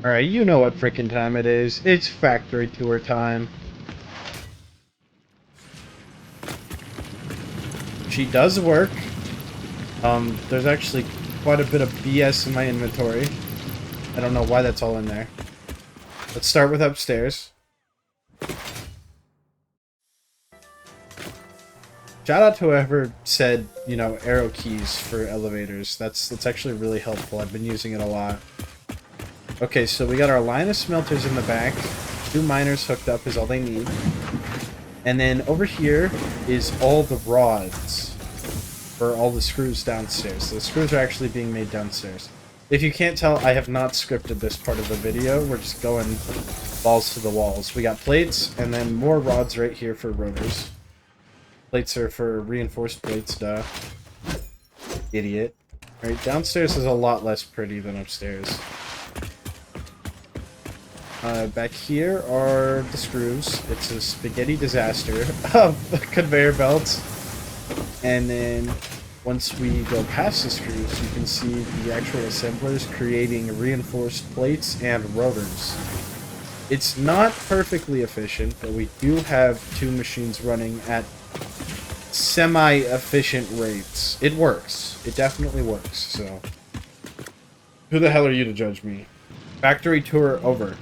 Alright, you know what frickin' time it is. It's factory tour time. She does work. There's actually quite a bit of BS in my inventory. I don't know why that's all in there. Let's start with upstairs. Shout out to whoever said, you know, arrow keys for elevators. That's actually really helpful. I've been using it a lot. Okay, so we got our line of smelters in the back. 2 miners hooked up is all they need. And then over here is all the rods for all the screws downstairs. So the screws are actually being made downstairs. If you can't tell, I have not scripted this part of the video. We're just going balls to the walls. We got plates and then more rods right here for rotors. Plates are for reinforced plates, duh. Idiot. Alright, downstairs is a lot less pretty than upstairs. Back here are the screws. It's a spaghetti disaster of conveyor belts. And then once we go past the screws, you can see the actual assemblers creating reinforced plates and rotors. It's not perfectly efficient, but we do have 2 machines running at semi-efficient rates. It works. It definitely works, so... Who the hell are you to judge me? Factory tour over.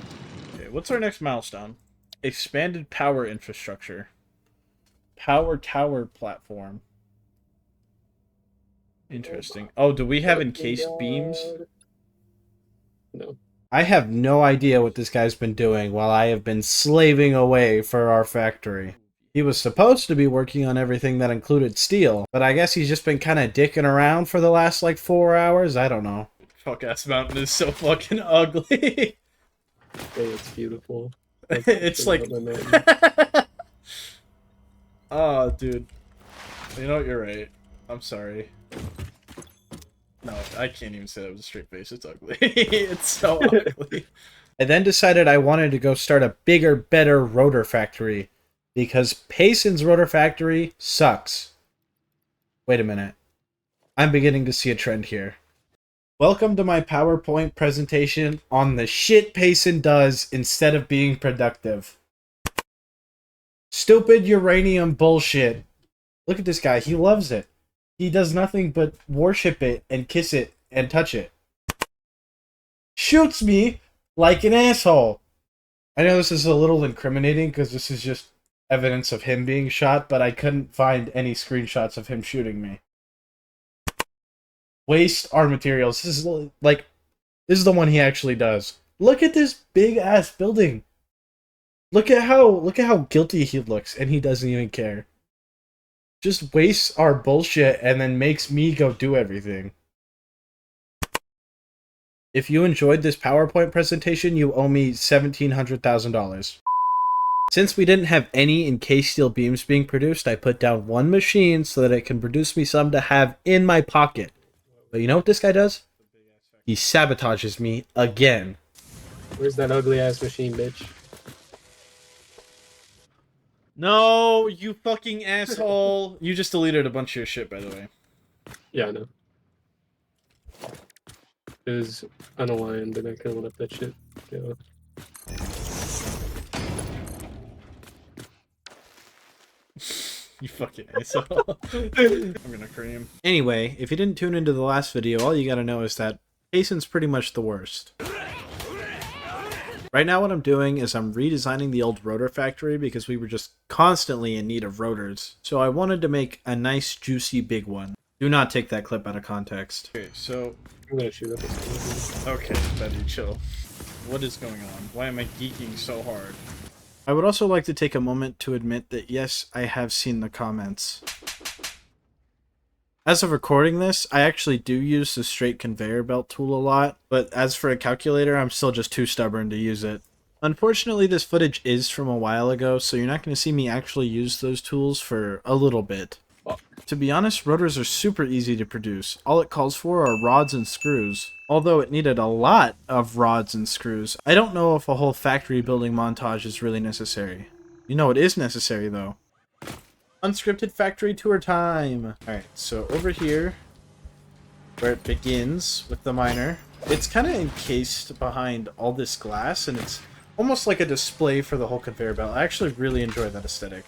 Okay, what's our next milestone? Expanded power infrastructure. Power tower platform. Interesting. Oh, do we have encased beams? No. I have no idea what this guy's been doing while I have been slaving away for our factory. He was supposed to be working on everything that included steel, but I guess he's just been kind of dicking around for the last, like, 4 hours? I don't know. Fuck-ass mountain is so fucking ugly. Hey, it's beautiful. It's like... Oh, dude. You know what? You're right. I'm sorry. No, I can't even say that with a straight face. It's ugly. It's so ugly. I then decided I wanted to go start a bigger, better rotor factory. Because Payson's rotor factory sucks. Wait a minute. I'm beginning to see a trend here. Welcome to my PowerPoint presentation on the shit Payson does instead of being productive. Stupid uranium bullshit. Look at this guy. He loves it. He does nothing but worship it and kiss it and touch it. Shoots me like an asshole. I know this is a little incriminating because this is just evidence of him being shot, but I couldn't find any screenshots of him shooting me. Waste our materials. This is like, this is the one he actually does. Look at this big ass building. Look at how guilty he looks, and he doesn't even care. Just wastes our bullshit and then makes me go do everything. If you enjoyed this PowerPoint presentation, you owe me $1,700,000. Since we didn't have any encased steel beams being produced, I put down one machine so that it can produce me some to have in my pocket. But you know what this guy does? He sabotages me again. Where's that ugly ass machine, bitch? No, you fucking asshole. You just deleted a bunch of your shit, by the way. Yeah, I know. It was unaligned and I couldn't let that shit go. You fucking asshole. I'm gonna cream. Anyway, if you didn't tune into the last video, all you gotta know is that Jason's pretty much the worst. Right now what I'm doing is I'm redesigning the old rotor factory because we were just constantly in need of rotors. So I wanted to make a nice, juicy, big one. Do not take that clip out of context. Okay, so... I'm gonna shoot up this one. Okay, Betty, chill. What is going on? Why am I geeking so hard? I would also like to take a moment to admit that yes, I have seen the comments. As of recording this, I actually do use the straight conveyor belt tool a lot, but as for a calculator, I'm still just too stubborn to use it. Unfortunately, this footage is from a while ago, so you're not going to see me actually use those tools for a little bit. To be honest, rotors are super easy to produce. All it calls for are rods and screws. Although it needed a lot of rods and screws, I don't know if a whole factory building montage is really necessary. You know what is necessary though? Unscripted factory tour time! Alright, so over here, where it begins with the miner, it's kind of encased behind all this glass, and it's almost like a display for the whole conveyor belt. I actually really enjoy that aesthetic.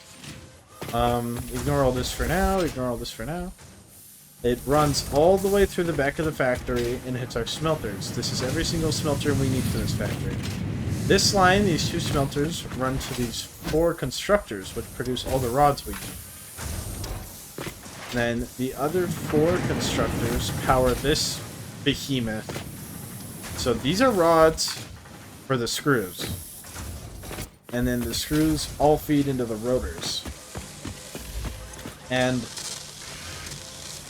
Ignore all this for now, ignore all this for now. It runs all the way through the back of the factory and hits our smelters. This is every single smelter we need for this factory. This line, these two smelters, run to these 4 constructors, which produce all the rods we need. Then the other 4 constructors power this behemoth. So these are rods for the screws. And then the screws all feed into the rotors. And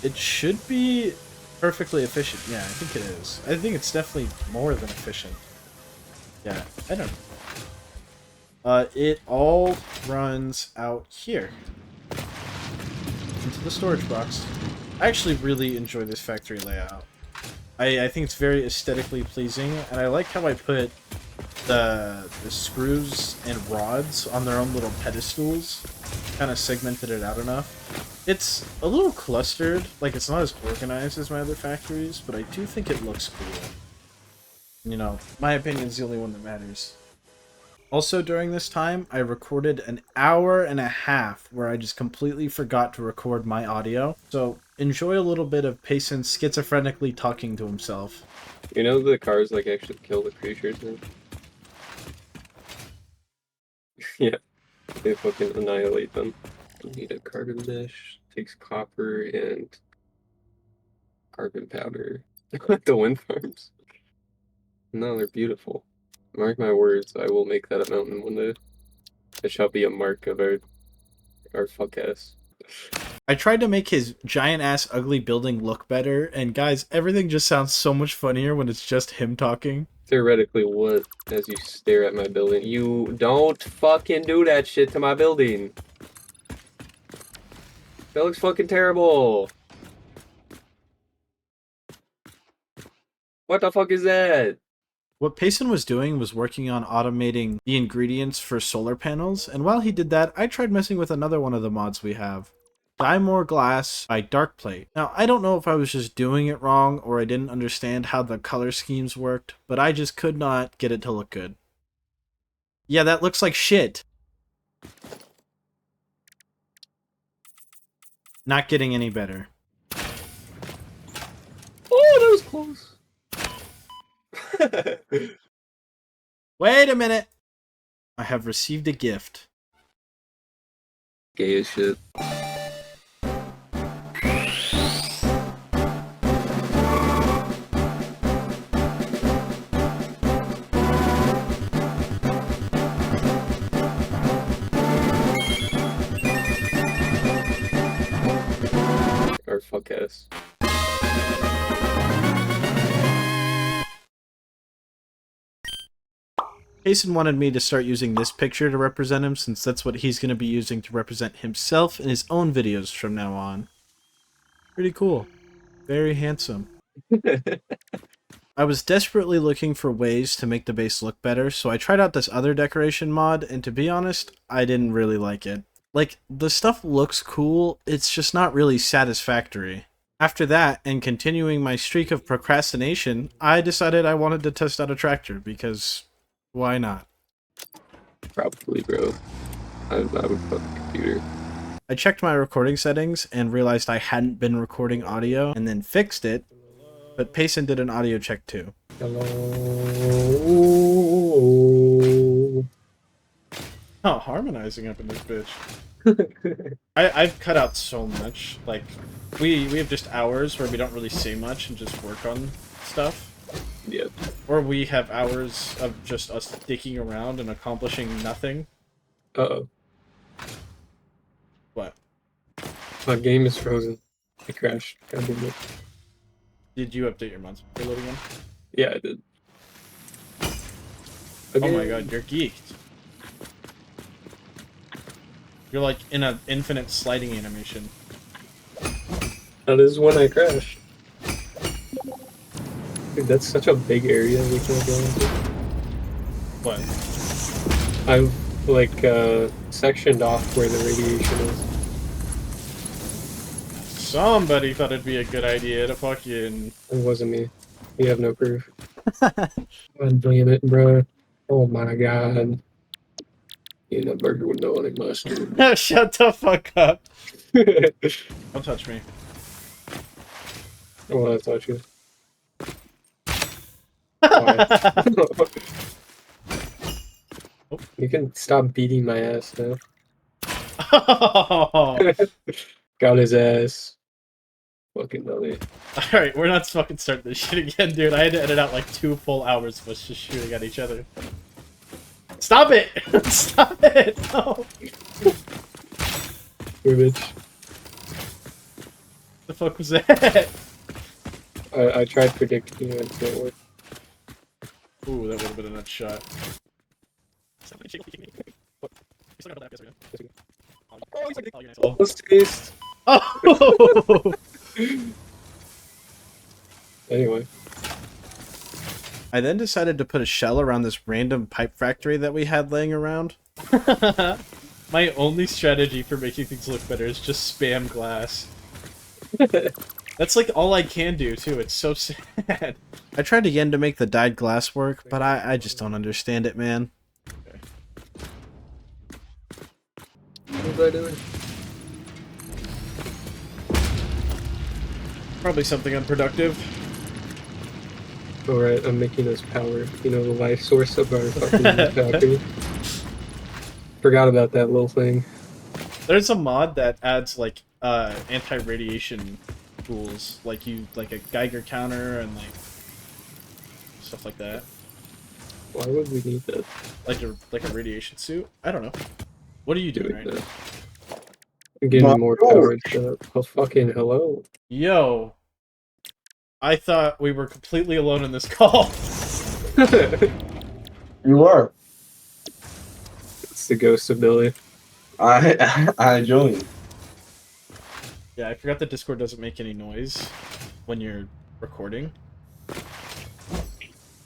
it should be perfectly efficient. Yeah, I think it is. I think it's definitely more than efficient. Yeah, I don't know. It all runs out here. Into the storage box. I actually really enjoy this factory layout. I think it's very aesthetically pleasing, and I like how I put the screws and rods on their own little pedestals. Kind of segmented it out enough. It's a little clustered, like it's not as organized as my other factories, but I do think it looks cool. You know, my opinion is the only one that matters. Also during this time, I recorded an hour and a half where I just completely forgot to record my audio. So enjoy a little bit of Payson schizophrenically talking to himself. You know the cars like actually kill the creatures now? Yeah, they fucking annihilate them. I need a carbon mesh, takes copper and carbon powder. The wind farms. No, they're beautiful. Mark my words, I will make that a mountain one day. It shall be a mark of our fuck ass. I tried to make his giant-ass ugly building look better, and guys, everything just sounds so much funnier when it's just him talking. Theoretically, what? As you stare at my building. You don't fucking do that shit to my building. That looks fucking terrible. What the fuck is that? What Payson was doing was working on automating the ingredients for solar panels, and while he did that, I tried messing with another one of the mods we have. Dye More Glass by Darkplate. Now, I don't know if I was just doing it wrong or I didn't understand how the color schemes worked, but I just could not get it to look good. Yeah, that looks like shit. Not getting any better. Oh, that was close. Wait a minute! I have received a gift. Gay as shit. Our fuck ass. Jason wanted me to start using this picture to represent him, since that's what he's going to be using to represent himself in his own videos from now on. Pretty cool. Very handsome. I was desperately looking for ways to make the base look better, so I tried out this other decoration mod, and to be honest, I didn't really like it. Like, the stuff looks cool, it's just not really satisfactory. After that, and continuing my streak of procrastination, I decided I wanted to test out a tractor, because why not? Probably, bro. I would fuck the computer. I checked my recording settings and realized I hadn't been recording audio, and then fixed it, but Payson did an audio check too. Hello. Oh, harmonizing up in this bitch. I've cut out so much. Like, we have just hours where we don't really say much and just work on stuff. Yeah. Or we have hours of just us sticking around and accomplishing nothing. Uh-oh. What? My game is frozen. It crashed. God damn it. Did you update your mods reload again? Yeah, I did. Oh my god, you're geeked. You're like in an infinite sliding animation. That is when I crashed. Dude, that's such a big area we can't go into. What? I've, like, sectioned off where the radiation is. Somebody thought it'd be a good idea to fucking... It wasn't me. You have no proof. God damn it, bro. Oh my god. Eating a burger with no honey mustard. Shut the fuck up. Don't touch me. I want to touch you. Why? You can stop beating my ass now. Got his ass. Fucking belly. Alright, we're not fucking starting this shit again, dude. I had to edit out like 2 full hours of us just shooting at each other. Stop it! Stop it! No! Here, bitch. The fuck was that? I tried predicting it, it didn't work. Ooh, that would have been a nut shot. Let's taste. Oh! Anyway. I then decided to put a shell around this random pipe factory that we had laying around. My only strategy for making things look better is just spam glass. That's like all I can do too, it's so sad. I tried again to make the dyed glass work, but I just don't understand it, man. Okay. What was I doing? Probably something unproductive. Alright, I'm making us power. You know, the life source of our fucking factory. Forgot about that little thing. There's a mod that adds like anti-radiation tools, like a Geiger counter and like stuff like that. Why would we need that? Like a radiation suit? I don't know. What are you doing right now? I'm getting more power. Oh, fucking hello. Yo, I thought we were completely alone in this call. You are. It's the ghost of Billy. I joined. Yeah, I forgot that Discord doesn't make any noise when you're recording.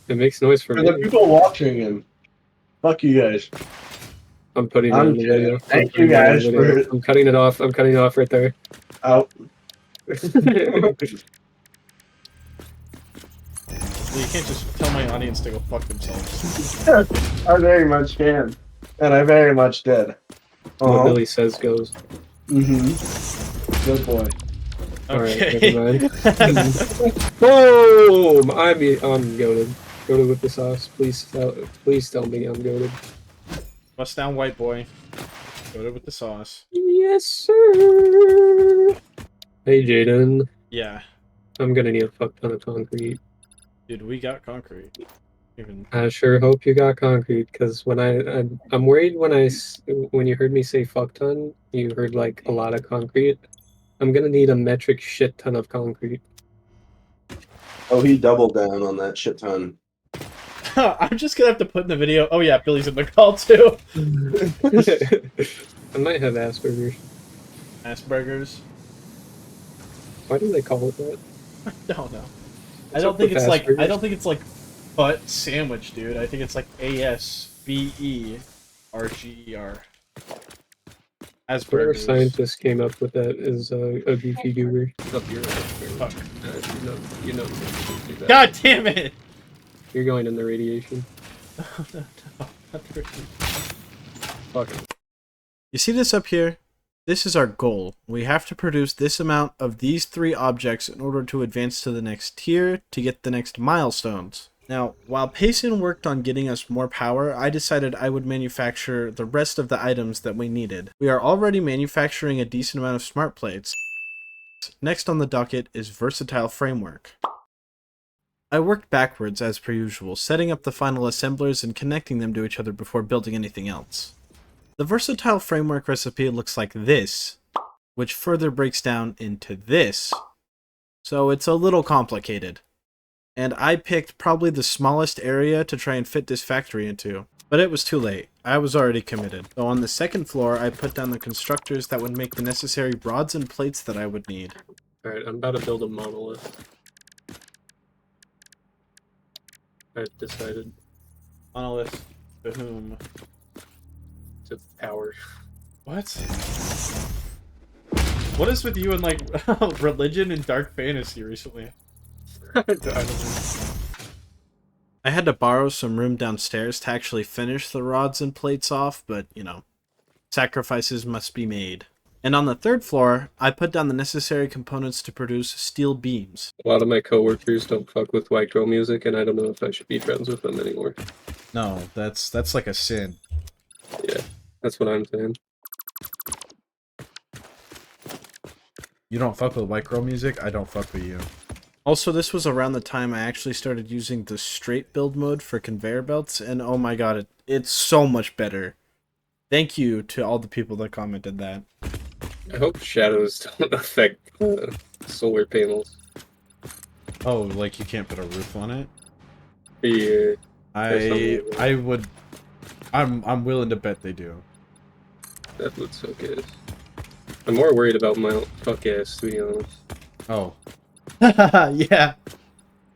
It makes noise for For me. the people watching and fuck you guys. I'm putting it I'm on the kidding. video. Thank you guys for I'm cutting it off. I'm cutting it off right there. out. Well, you can't just tell my audience to go fuck themselves. I very much can. And I very much did. What Billy says goes. Mm-hmm. Good boy. Okay. Alright, never mind. Boom! I'm goated. Goated with the sauce. Please tell me I'm goated. Bust down, white boy. Go to with the sauce. Yes, sir! Hey, Jaden. Yeah. I'm gonna need a fuck ton of concrete. Dude, we got concrete. Even I sure hope you got concrete, because when I'm worried when you heard me say fuck ton, you heard like a lot of concrete. I'm gonna need a metric shit ton of concrete. Oh, he doubled down on that shit ton. I'm just gonna have to put in the video. Oh yeah, Billy's in the call too. I might have Asperger's. Asperger's. Why do they call it that? I don't know. What's up with Asperger's? I don't think it's like butt sandwich, dude. I think it's like ASBERGER. Whatever Asperger's. scientist came up with that is a goofy goober. Up your Fuck. You know. God damn it! You're going in the radiation. No, not the Fuck. You see this up here? This is our goal. We have to produce this amount of these 3 objects in order to advance to the next tier to get the next milestones. Now, while Payson worked on getting us more power, I decided I would manufacture the rest of the items that we needed. We are already manufacturing a decent amount of smart plates. Next on the docket is Versatile Framework. I worked backwards as per usual, setting up the final assemblers and connecting them to each other before building anything else. The Versatile Framework recipe looks like this, which further breaks down into this, so it's a little complicated. And I picked probably the smallest area to try and fit this factory into. But it was too late. I was already committed. So on the second floor, I put down the constructors that would make the necessary rods and plates that I would need. Alright, I'm about to build a monolith. I've decided monolith to whom? to power. What? What is with you and like religion and dark fantasy recently? I don't know. I had to borrow some room downstairs to actually finish the rods and plates off, but, you know, sacrifices must be made. And on the third floor, I put down the necessary components to produce steel beams. A lot of my coworkers don't fuck with white girl music, and I don't know if I should be friends with them anymore. No, that's like a sin. Yeah, that's what I'm saying. You don't fuck with white girl music, I don't fuck with you. Also, this was around the time I actually started using the straight build mode for conveyor belts, and oh my god, it's so much better. Thank you to all the people that commented that. I hope shadows don't affect solar panels. Oh, like you can't put a roof on it? Yeah. I'm willing to bet they do. That would so good. I'm more worried about my fuck ass, to be honest. Oh. Yeah.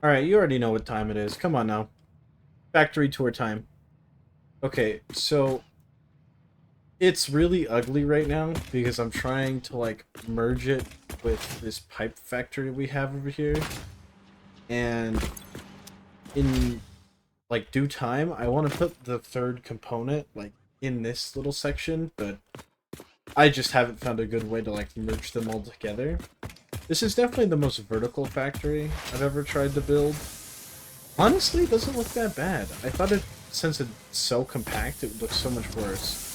Alright, you already know what time it is. Come on now. Factory tour time. Okay, so it's really ugly right now because I'm trying to like merge it with this pipe factory we have over here. And in like due time, I want to put the third component like in this little section, but I just haven't found a good way to like merge them all together. This is definitely the most vertical factory I've ever tried to build. Honestly, it doesn't look that bad. I thought since it's so compact, it would look so much worse.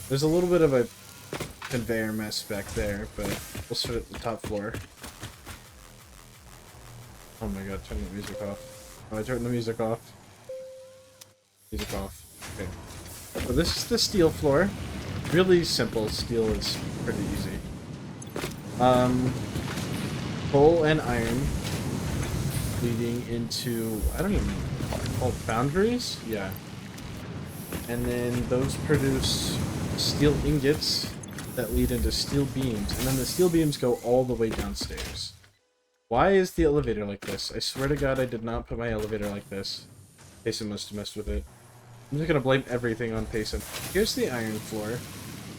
There's a little bit of a conveyor mess back there, but we'll start at the top floor. Oh my god, turn the music off. Oh, I turned the music off. Music off. Okay. So this is the steel floor. Really simple. Steel is pretty easy. Coal and iron leading into, I don't even know, called foundries? Yeah. And then those produce steel ingots that lead into steel beams. And then the steel beams go all the way downstairs. Why is the elevator like this? I swear to god I did not put my elevator like this. Payson must have messed with it. I'm just gonna blame everything on Payson. Here's the iron floor.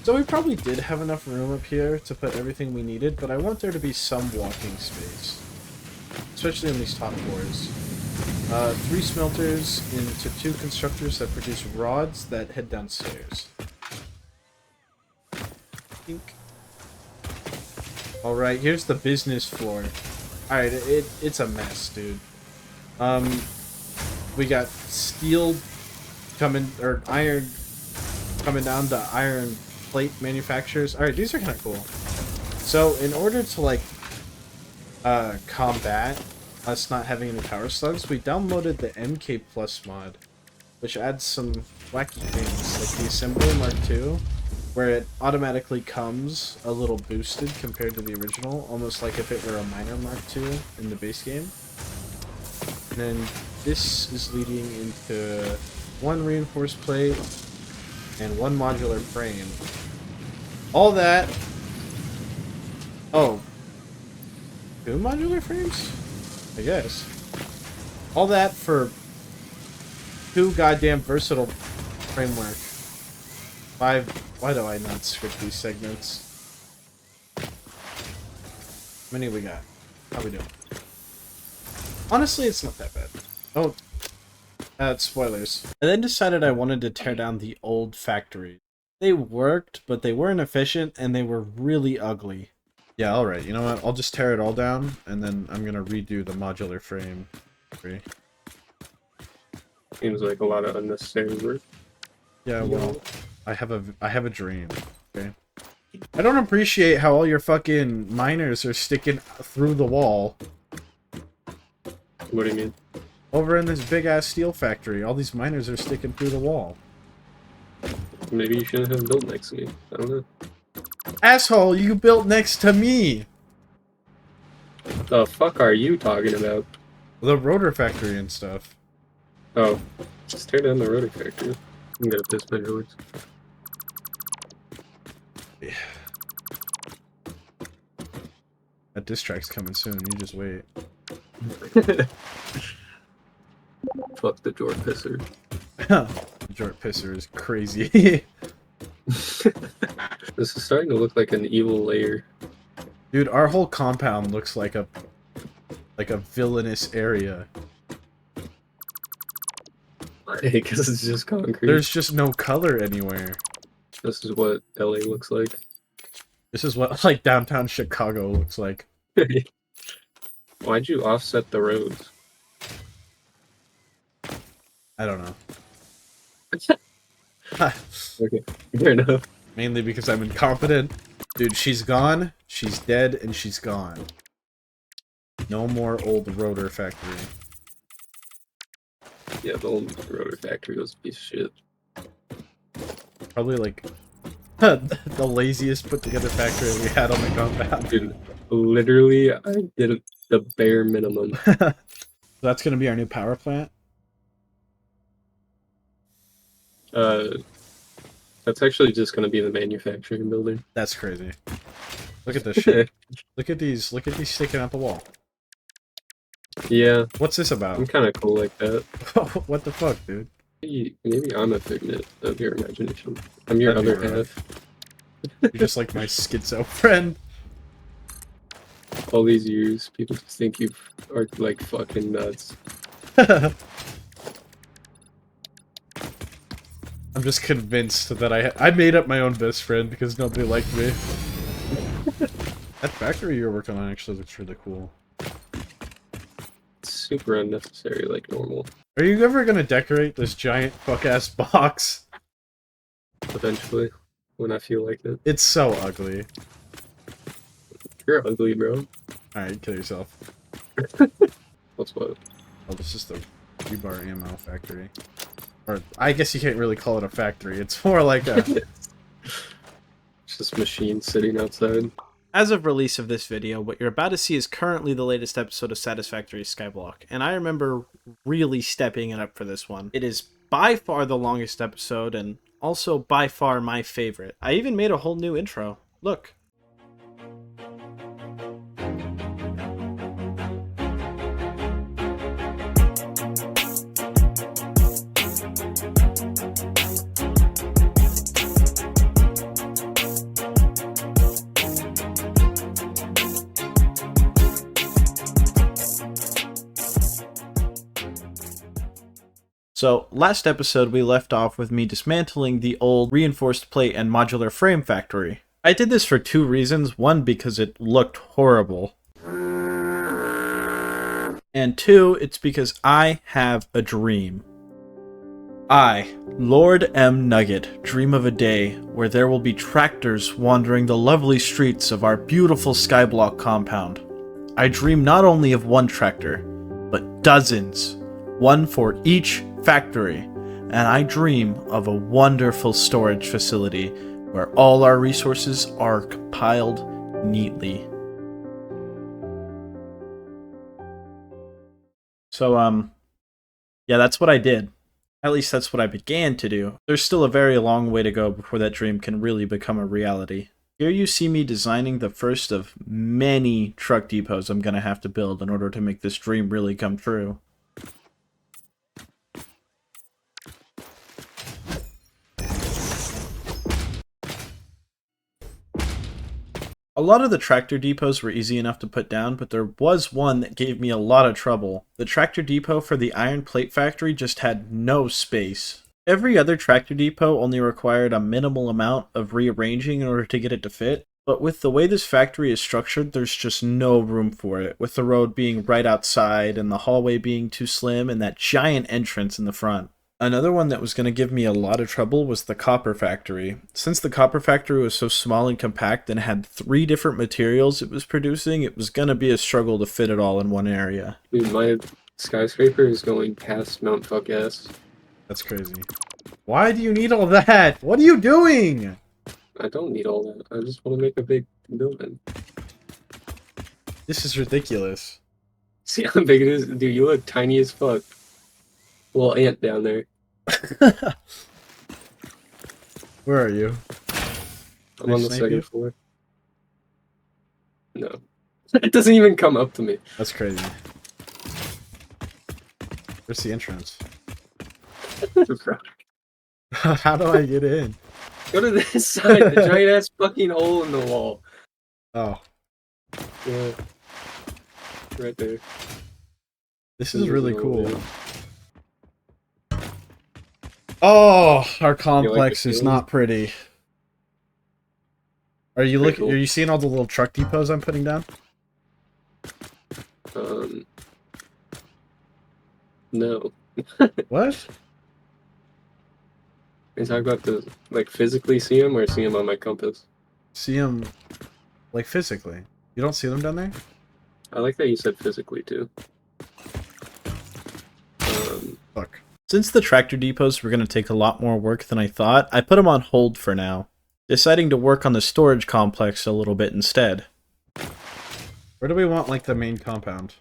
So we probably did have enough room up here to put everything we needed, but I want there to be some walking space. Especially on these top floors. 3 smelters into 2 constructors that produce rods that head downstairs. Alright, here's the business floor. Alright, it's a mess, dude. We got steel coming, or iron coming down to iron plate manufacturers. Alright, these are kind of cool. So, in order to, like, combat us not having any power slugs, we downloaded the MK Plus mod, which adds some wacky things, like the Assembler Mark II, where it automatically comes a little boosted compared to the original, almost like if it were a Miner Mark II in the base game. And then this is leading into one reinforced plate and one modular frame. All that. Oh. 2 modular frames? I guess. All that for 2 goddamn versatile framework. 5. Why do I not script these segments? How many we got? How we doing? Honestly, it's not that bad. Oh. Spoilers. I then decided I wanted to tear down the old factories. They worked, but they weren't efficient, and they were really ugly. Yeah, alright, you know what? I'll just tear it all down, and then I'm gonna redo the modular frame. Seems like a lot of unnecessary work. Yeah, well, I have a dream, okay? I don't appreciate how all your fucking miners are sticking through the wall. What do you mean? Over in this big-ass steel factory, all these miners are sticking through the wall. Maybe you shouldn't have built next to me. I don't know. Asshole, you built next to me! The fuck are you talking about? The rotor factory and stuff. Oh, just tear down the rotor factory. I'm gonna piss my yours. Yeah. That diss track's coming soon, you just wait. Fuck the Jort pisser. Jort pisser is crazy. This is starting to look like an evil layer. Dude, our whole compound looks like a villainous area. Because it's just concrete. There's just no color anywhere. This is what LA looks like. This is what like downtown Chicago looks like. Why'd you offset the roads? I don't know. Okay, fair enough. Mainly because I'm incompetent. Dude, she's gone, she's dead, and she's gone. No more old rotor factory. Yeah, the old rotor factory was a piece of shit. Probably like the laziest put together factory we had on the compound. Dude, literally, I did the bare minimum. That's gonna be our new power plant? That's actually just gonna be the manufacturing building. That's crazy. Look at this shit. Look at these sticking out the wall. Yeah, What's this about? I'm kind of cool like that. What the fuck, dude? Maybe I'm a figment of your imagination. I'm your That'd be other half. You're just like my schizo friend. All these years, people just think you are like fucking nuts. I'm just convinced that I made up my own best friend because nobody liked me. That factory you're working on actually looks really cool. It's super unnecessary, like normal. Are you ever gonna decorate this giant fuck-ass box? Eventually, when I feel like it. It's so ugly. You're ugly, bro. Alright, kill yourself. What's what? Oh, this is the Rebar ammo factory. Or, I guess you can't really call it a factory. It's more like a... It's just machines sitting outside. As of release of this video, what you're about to see is currently the latest episode of Satisfactory Skyblock, and I remember really stepping it up for this one. It is by far the longest episode, and also by far my favorite. I even made a whole new intro. Look. So, last episode we left off with me dismantling the old reinforced plate and modular frame factory. I did this for 2 reasons. One, because it looked horrible. And 2, it's because I have a dream. I, Lord M. Nugget, dream of a day where there will be tractors wandering the lovely streets of our beautiful Skyblock compound. I dream not only of one tractor, but dozens, one for each factory, and I dream of a wonderful storage facility where all our resources are compiled neatly. So, Yeah, that's what I did. At least that's what I began to do. There's still a very long way to go before that dream can really become a reality. Here you see me designing the first of many truck depots I'm going to have to build in order to make this dream really come true. A lot of the tractor depots were easy enough to put down, but there was one that gave me a lot of trouble. The tractor depot for the iron plate factory just had no space. Every other tractor depot only required a minimal amount of rearranging in order to get it to fit, but with the way this factory is structured, there's just no room for it, with the road being right outside and the hallway being too slim and that giant entrance in the front. Another one that was going to give me a lot of trouble was the copper factory. Since the copper factory was so small and compact and had 3 different materials it was producing, it was going to be a struggle to fit it all in one area. Dude, my skyscraper is going past Mount Fuck S. That's crazy. Why do you need all that? What are you doing? I don't need all that. I just want to make a big building. This is ridiculous. See how big it is? Dude, you look tiny as fuck. Little ant down there. Where are you? I'm on the snipe you? second floor. No. It doesn't even come up to me. That's crazy. Where's the entrance? How do I get in? Go to this side, the giant ass fucking hole in the wall. Oh, Yeah. Right there. this is really cool. Oh, our complex is not pretty. Are you looking? cool. Are you seeing all the little truck depots I'm putting down? No. What? Is talking about the, like, physically see them or see them on my compass? See them, like physically. You don't see them down there? I like that you said physically, too. Fuck. Since the tractor depots were going to take a lot more work than I thought, I put them on hold for now, deciding to work on the storage complex a little bit instead. Where do we want, like, the main compound?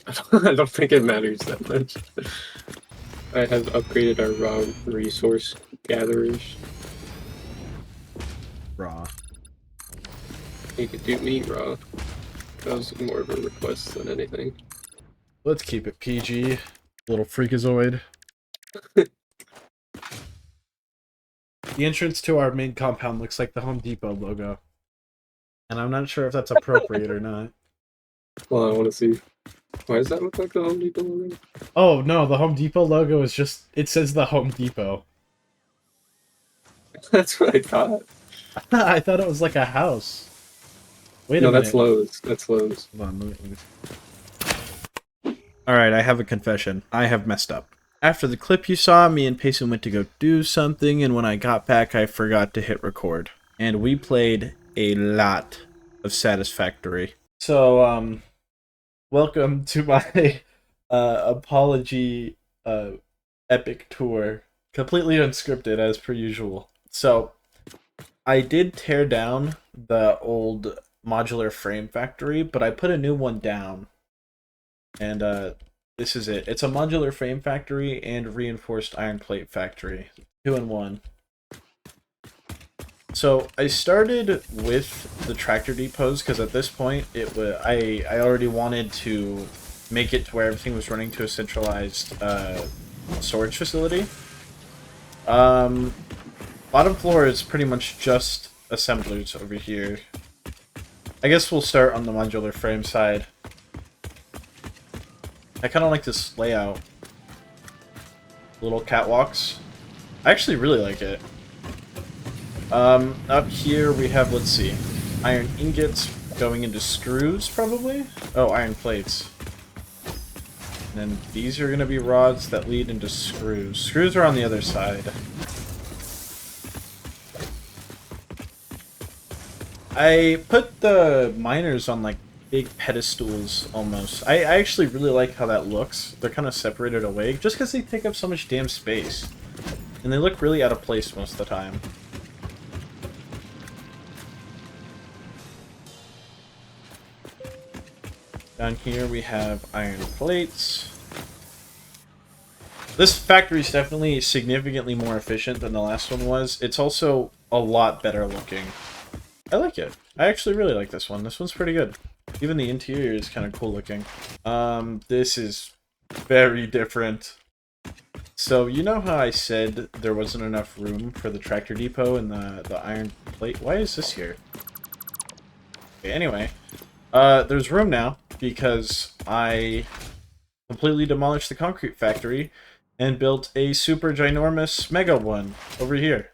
I don't think it matters that much. I have upgraded our raw resource gatherers. Raw. You could do meat raw. That was more of a request than anything. Let's keep it PG. Little freakazoid. The entrance to our main compound looks like the Home Depot logo. And I'm not sure if that's appropriate or not. Well, I want to see. Why does that look like the Home Depot logo? Oh, no, the Home Depot logo is just... It says the Home Depot. That's what I thought. I thought it was like a house. Wait a No, minute. that's Lowe's. That's Lowe's. Hold on, let me... Alright, I have a confession. I have messed up. After the clip you saw, me and Payson went to go do something, and when I got back, I forgot to hit record. And we played a lot of Satisfactory. So, welcome to my apology epic tour. Completely unscripted, as per usual. So, I did tear down the old modular frame factory, but I put a new one down. And this is it. It's a modular frame factory and reinforced iron plate factory. 2 in 1. So I started with the tractor depots because at this point I already wanted to make it to where everything was running to a centralized storage facility. Bottom floor is pretty much just assemblers over here. I guess we'll start on the modular frame side. I kind of like this layout. Little catwalks. I actually really like it. Up here we have, let's see, iron ingots going into screws, probably? Oh, iron plates. And then these are going to be rods that lead into screws. Screws are on the other side. I put the miners on, like, big pedestals, almost. I actually really like how that looks. They're kind of separated away, just because they take up so much damn space. And they look really out of place most of the time. Down here we have iron plates. This factory is definitely significantly more efficient than the last one was. It's also a lot better looking. I like it. I actually really like this one. This one's pretty good. Even the interior is kind of cool looking. This is very different. So, you know how I said there wasn't enough room for the tractor depot and the iron plate? Why is this here? Okay, anyway. There's room now because I completely demolished the concrete factory and built a super ginormous mega one over here.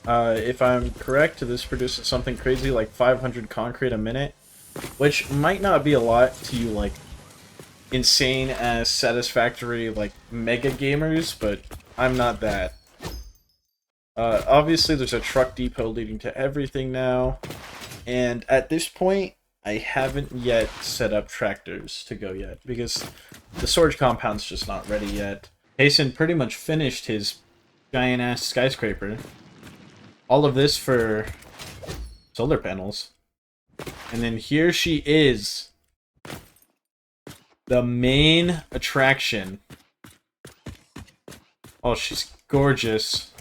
If I'm correct, this produces something crazy like 500 concrete a minute, which might not be a lot to you, like, insane as satisfactory, like, mega gamers, but I'm not that. Obviously, there's a truck depot leading to everything now, and at this point, I haven't yet set up tractors to go yet, because the storage compound's just not ready yet. Jason pretty much finished his giant-ass skyscraper. All of this for solar panels. And then here she is. The main attraction. Oh, she's gorgeous.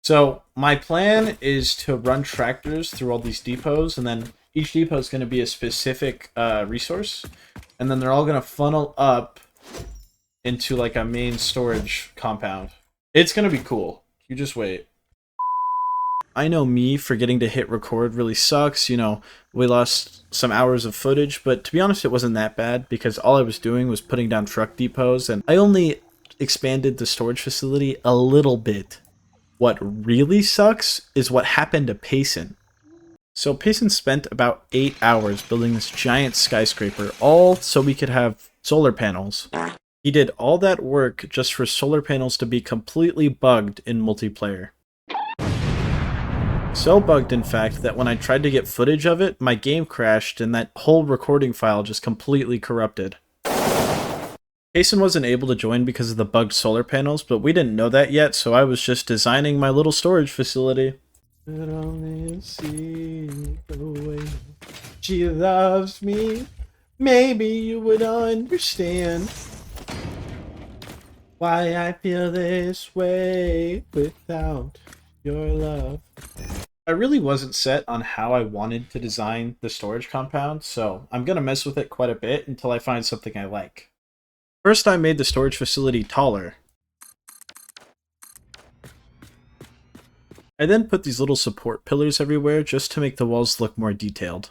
So, my plan is to run tractors through all these depots, and then each depot is going to be a specific resource, and then they're all going to funnel up into like a main storage compound. It's going to be cool. You just wait. I know me forgetting to hit record really sucks. You know, we lost some hours of footage, but to be honest, it wasn't that bad because all I was doing was putting down truck depots, and I only expanded the storage facility a little bit. What really sucks is what happened to Payson. So Payson spent about 8 hours building this giant skyscraper, all so we could have solar panels. He did all that work just for solar panels to be completely bugged in multiplayer. So bugged, in fact, that when I tried to get footage of it, my game crashed and that whole recording file just completely corrupted. Payson wasn't able to join because of the bugged solar panels, but we didn't know that yet, so I was just designing my little storage facility. Could only see the way she loves me. Maybe you would understand why I feel this way without your love. I really wasn't set on how I wanted to design the storage compound, so I'm gonna mess with it quite a bit until I find something I like. First, I made the storage facility taller. I then put these little support pillars everywhere just to make the walls look more detailed.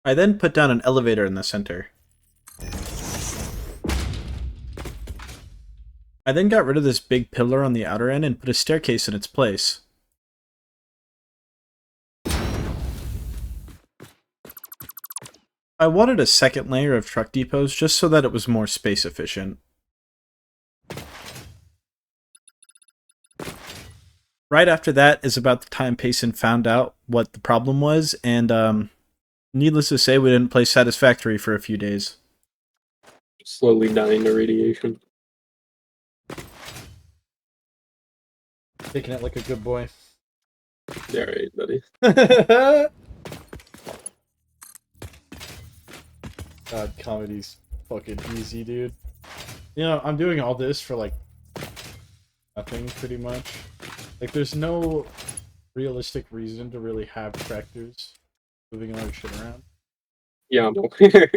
I then put down an elevator in the center. I then got rid of this big pillar on the outer end and put a staircase in its place. I wanted a second layer of truck depots just so that it was more space efficient. Right after that is about the time Payson found out what the problem was, and needless to say, we didn't play Satisfactory for a few days. Slowly dying to radiation. Taking it like a good boy. Yeah, right, buddy. God, comedy's fucking easy, dude. You know, I'm doing all this for, like, nothing, pretty much. Like, there's no realistic reason to really have tractors moving all your shit around. Yeah, I'm aware.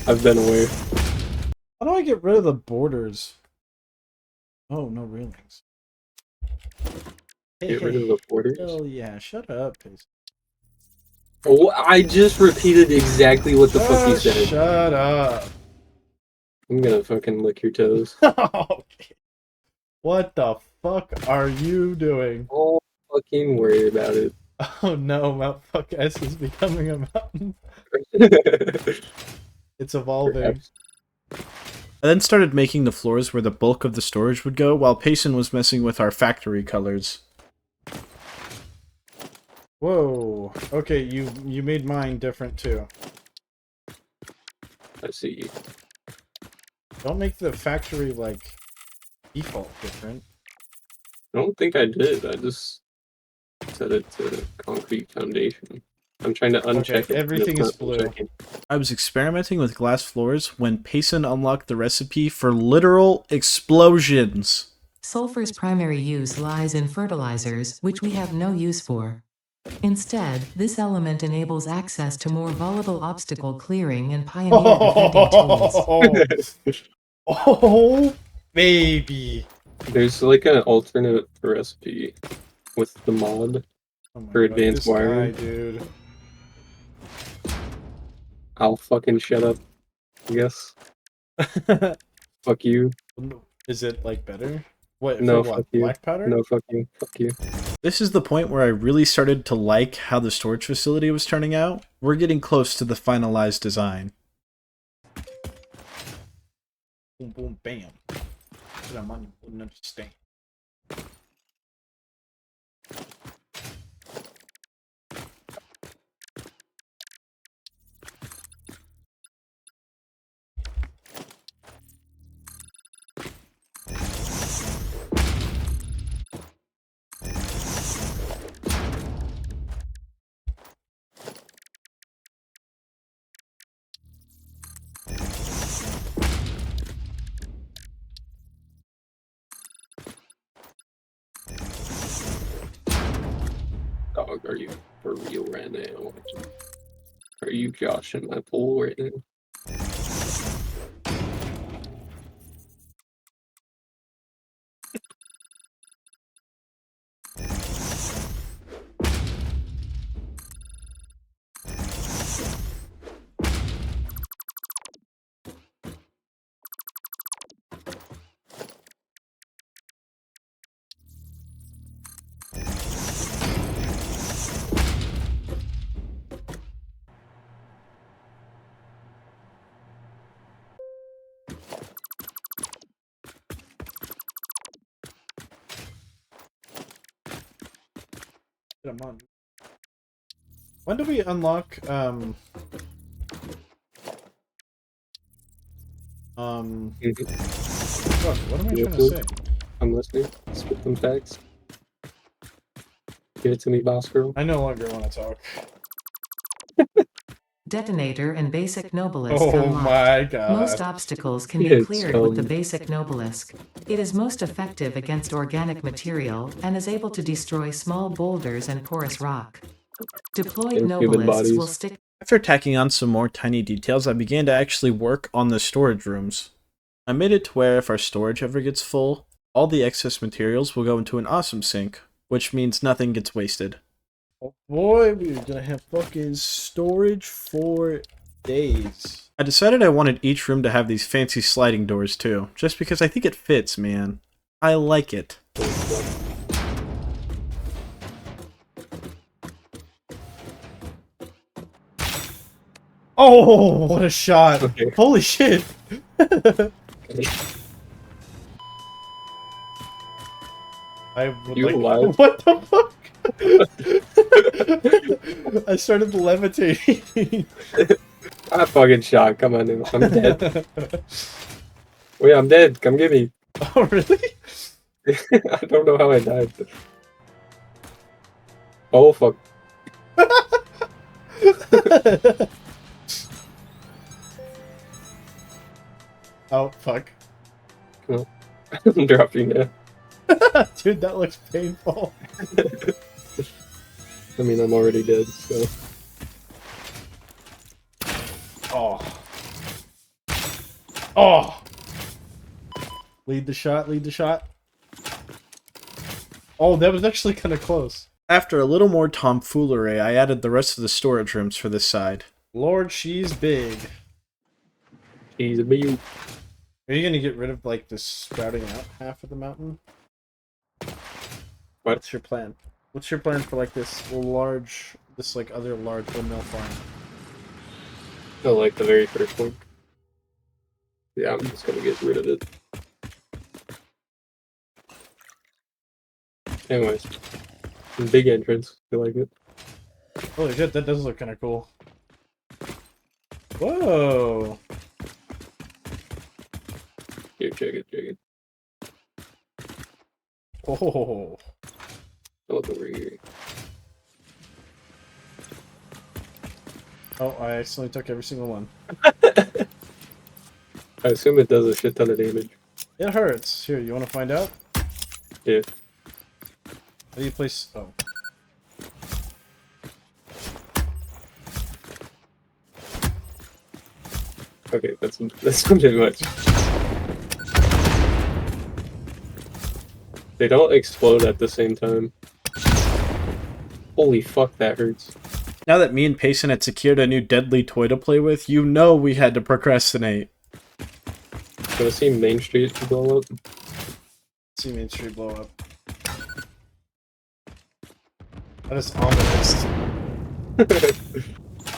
I've been aware. How do I get rid of the borders? Oh, no railings. Get rid of the borders? Hell yeah, shut up, Payson. Oh, I just repeated exactly what the fuck you said. Shut up. I'm gonna fucking lick your toes. What the fuck are you doing? Don't fucking worry about it. Oh no, Mount Fuck S is becoming a mountain. It's evolving. Perhaps. I then started making the floors where the bulk of the storage would go, while Payson was messing with our factory colors. Whoa. Okay, you made mine different too. I see. Don't make the factory, like, default different. I don't think I did. I just set it to concrete foundation. I'm trying to uncheck it. everything It's is not blue. unchecking. I was experimenting with glass floors when Payson unlocked the recipe for literal explosions. Sulfur's primary use lies in fertilizers, which we have no use for. Instead, this element enables access to more volatile obstacle clearing and pioneer defending tools. Oh, baby. There's like an alternate recipe with the mod Oh my for God, advanced this wiring. guy, dude. I'll fucking shut up, I guess. Fuck you. Is it like better? What No, for? What fuck you. black powder? No, fuck you. Fuck you. This is the point where I really started to like how the storage facility was turning out. We're getting close to the finalized design. Boom, boom, bam. That money wouldn't understand. Dog, are you for real right now? Are you Josh in my pool right now? Come on. When do we unlock Mhm. fuck, what am I Yeah, trying to cool. say? I'm listening. Spit them facts. Give it to me, boss girl. I no longer want to talk. Detonator and Basic Nobelisk Oh unlocked. my God. Most obstacles can be It's, cleared with the Basic Nobelisk. It is most effective against organic material and is able to destroy small boulders and porous rock. Deployed and human Nobelisks will bodies. stick. After tacking on some more tiny details, I began to actually work on the storage rooms. I made it to where if our storage ever gets full, all the excess materials will go into an awesome sink, which means nothing gets wasted. Oh boy, we're gonna have fucking storage for days. I decided I wanted each room to have these fancy sliding doors too, just because I think it fits, man. I like it. Oh, what a shot! Okay. Holy shit! I would You like. alive? What the fuck? I started levitating. I fucking shot. Come on, dude. I'm dead. Wait, I'm dead. Come get me. Oh really? I don't know how I died. Oh, fuck. Oh fuck. I'm dropping now. Dude, that looks painful. I mean, I'm already dead, so. Oh. Oh. Lead the shot, lead the shot. Oh, that was actually kind of close. After a little more tomfoolery, I added the rest of the storage rooms for this side. Lord, she's big. He's a bee. Are you gonna get rid of, like, this sprouting out half of the mountain? What? What's your plan? What's your plan for, like, this large, like, other large windmill farm? Oh, like the very first one. Yeah, I'm just gonna get rid of it. Anyways. Big entrance. I like it. Holy shit, that does look kind of cool. Whoa! Here, check it, check it. Oh. Look over here. Oh, I accidentally took every single one. I assume it does a shit ton of damage. It hurts. Here, you want to find out? Yeah. How do you place... Oh. Okay, that's a bit much. They don't explode at the same time. Holy fuck, that hurts. Now that me and Payson had secured a new deadly toy to play with, you know we had to procrastinate. Gonna see Main Street blow up. See Main Street blow up. That is ominous.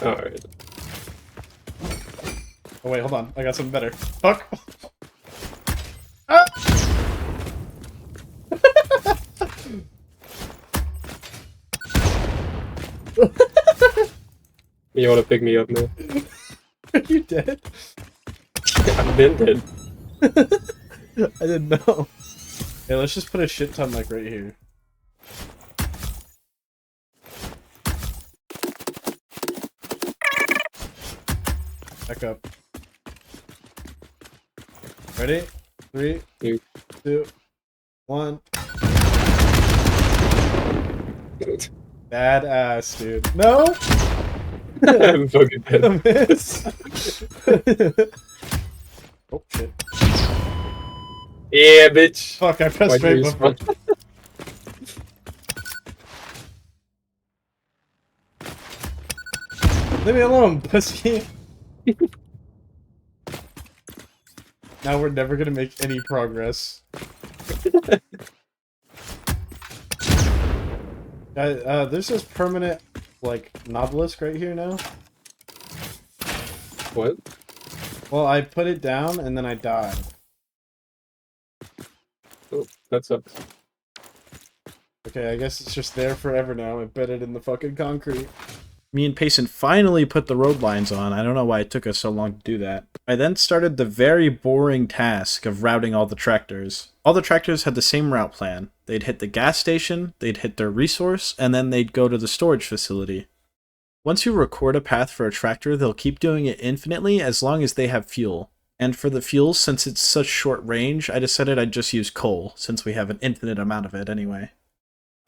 Alright. Oh wait, hold on. I got something better. Fuck! Ah! You wanna pick me up now? Are you dead? I've been dead. I didn't know. Hey, let's just put a shit ton like right here. Back up. Ready? 3, 2, 1. Badass, dude. No! I'm fucking dead. A miss! Oh, shit. Yeah, bitch. Fuck, I pressed Why'd you straight before. respawn? Leave me alone, pussy! Now we're never gonna make any progress. There's this permanent, like, obelisk right here now. What? Well, I put it down and then I died. Oh, that sucks. Okay, I guess it's just there forever now, embedded in the fucking concrete. Me and Payson finally put the road lines on. I don't know why it took us so long to do that. I then started the very boring task of routing all the tractors. All the tractors had the same route plan. They'd hit the gas station, they'd hit their resource, and then they'd go to the storage facility. Once you record a path for a tractor, they'll keep doing it infinitely as long as they have fuel. And for the fuel, since it's such short range, I decided I'd just use coal, since we have an infinite amount of it anyway.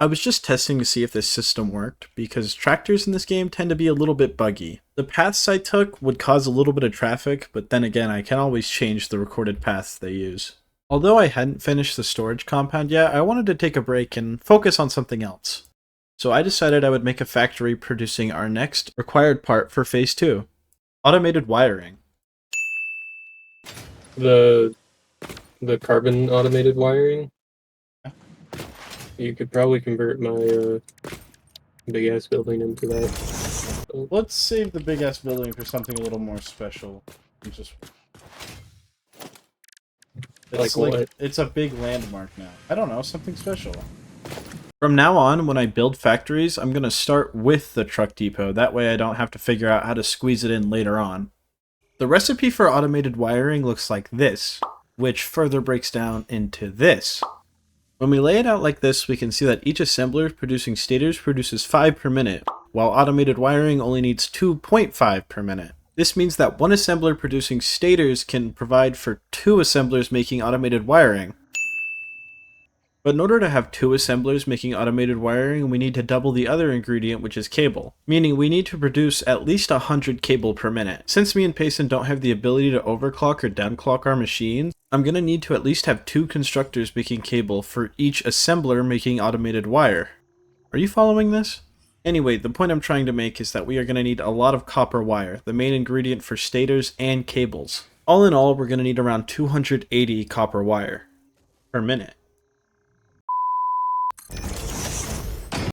I was just testing to see if this system worked, because tractors in this game tend to be a little bit buggy. The paths I took would cause a little bit of traffic, but then again I can always change the recorded paths they use. Although I hadn't finished the storage compound yet, I wanted to take a break and focus on something else. So I decided I would make a factory producing our next required part for Phase 2. Automated wiring. The carbon automated wiring? You could probably convert my big ass building into that. Let's save the big ass building for something a little more special. Just... It's Like what? It's a big landmark now. I don't know, something special. From now on, when I build factories, I'm going to start with the truck depot. That way I don't have to figure out how to squeeze it in later on. The recipe for automated wiring looks like this, which further breaks down into this. When we lay it out like this, we can see that each assembler producing stators produces 5 per minute, while automated wiring only needs 2.5 per minute. This means that one assembler producing stators can provide for 2 assemblers making automated wiring. But in order to have 2 assemblers making automated wiring, we need to double the other ingredient, which is cable. Meaning we need to produce at least 100 cable per minute. Since me and Payson don't have the ability to overclock or downclock our machines, I'm going to need to at least have 2 constructors making cable for each assembler making automated wire. Are you following this? Anyway, the point I'm trying to make is that we are going to need a lot of copper wire, the main ingredient for stators and cables. All in all, we're going to need around 280 copper wire per minute.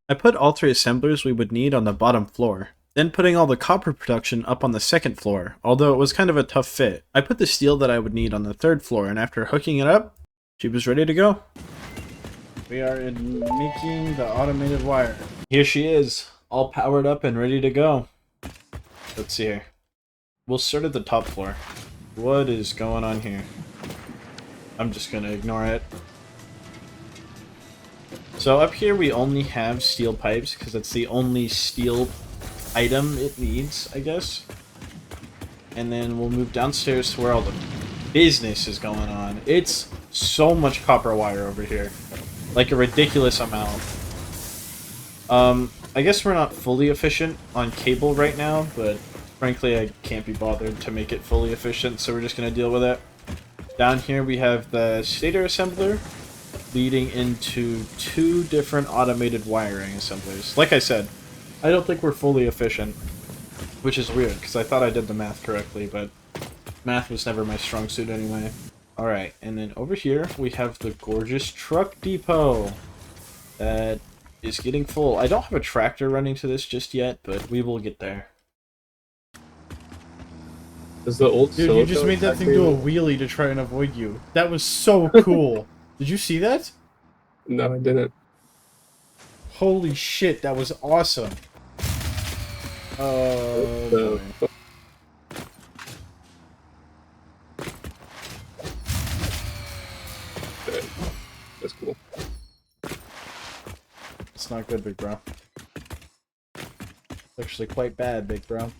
I put all 3 assemblers we would need on the bottom floor, then putting all the copper production up on the second floor, although it was kind of a tough fit. I put the steel that I would need on the 3rd floor, and after hooking it up, she was ready to go. We are making the automated wire. Here she is, all powered up and ready to go. Let's see here. We'll start at the top floor. What is going on here? I'm just gonna ignore it. So up here we only have steel pipes because it's the only steel item it needs, I guess. And then we'll move downstairs to where all the business is going on. It's so much copper wire over here. Like a ridiculous amount. I guess we're not fully efficient on cable right now, but frankly I can't be bothered to make it fully efficient, so we're just going to deal with it. Down here we have the stator assembler leading into 2 different automated wiring assemblers. Like I said, I don't think we're fully efficient, which is weird because I thought I did the math correctly, but math was never my strong suit anyway. Alright, and then over here we have the gorgeous truck depot that is getting full. I don't have a tractor running to this just yet, but we will get there. Is the old Dude, you just made that thing do a wheelie to try and avoid you. That was so cool. Did you see that? No, I didn't. Holy shit, that was awesome. Oh, boy. That's cool. It's not good, big bro. It's actually quite bad, big bro.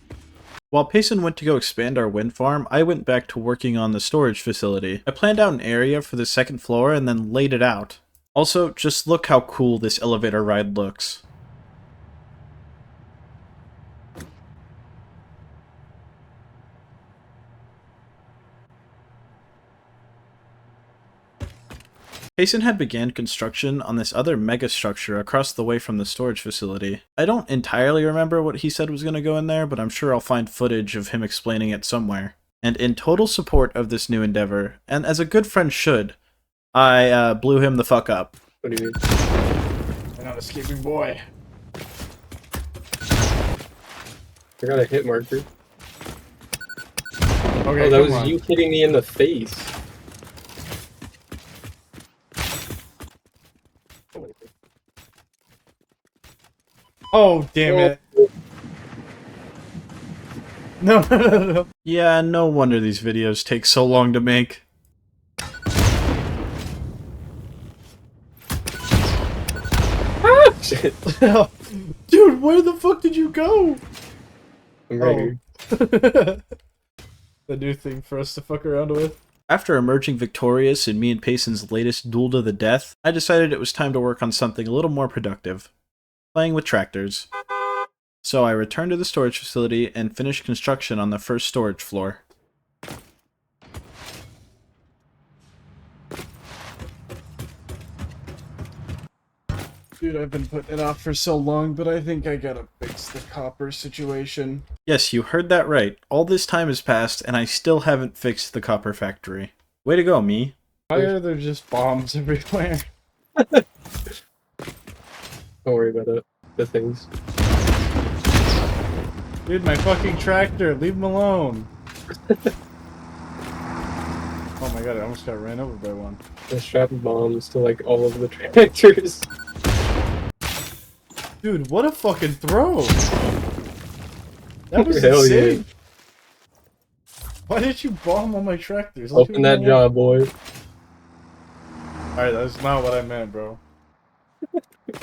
While Payson went to go expand our wind farm, I went back to working on the storage facility. I planned out an area for the 2nd floor and then laid it out. Also, just look how cool this elevator ride looks. Payson had began construction on this other mega structure across the way from the storage facility. I don't entirely remember what he said was going to go in there, but I'm sure I'll find footage of him explaining it somewhere. And in total support of this new endeavor, and as a good friend should, I blew him the fuck up. What do you mean? I'm not escaping boy. I got a hit marker. Okay, Oh, that was you hitting me in the face. Oh, damn it. No, no, no, no. Yeah, no wonder these videos take so long to make. Shit. Dude, where the fuck did you go? I'm right here. The new thing for us to fuck around with. After emerging victorious in me and Payson's latest duel to the death, I decided it was time to work on something a little more productive. Playing with tractors. So I returned to the storage facility and finished construction on the first storage floor. Dude, I've been putting it off for so long, but I think I gotta fix the copper situation. Yes, you heard that right. All this time has passed and I still haven't fixed the copper factory. Way to go, me. Why are there just bombs everywhere? Don't worry about it. The things. Dude, my fucking tractor, leave him alone. Oh my god, I almost got ran over by one. I strapped bombs to like all of the tractors. Dude, what a fucking throw! That was Hell insane! Why did you bomb all my tractors? Open that job, boy. Alright, that's not what I meant, bro.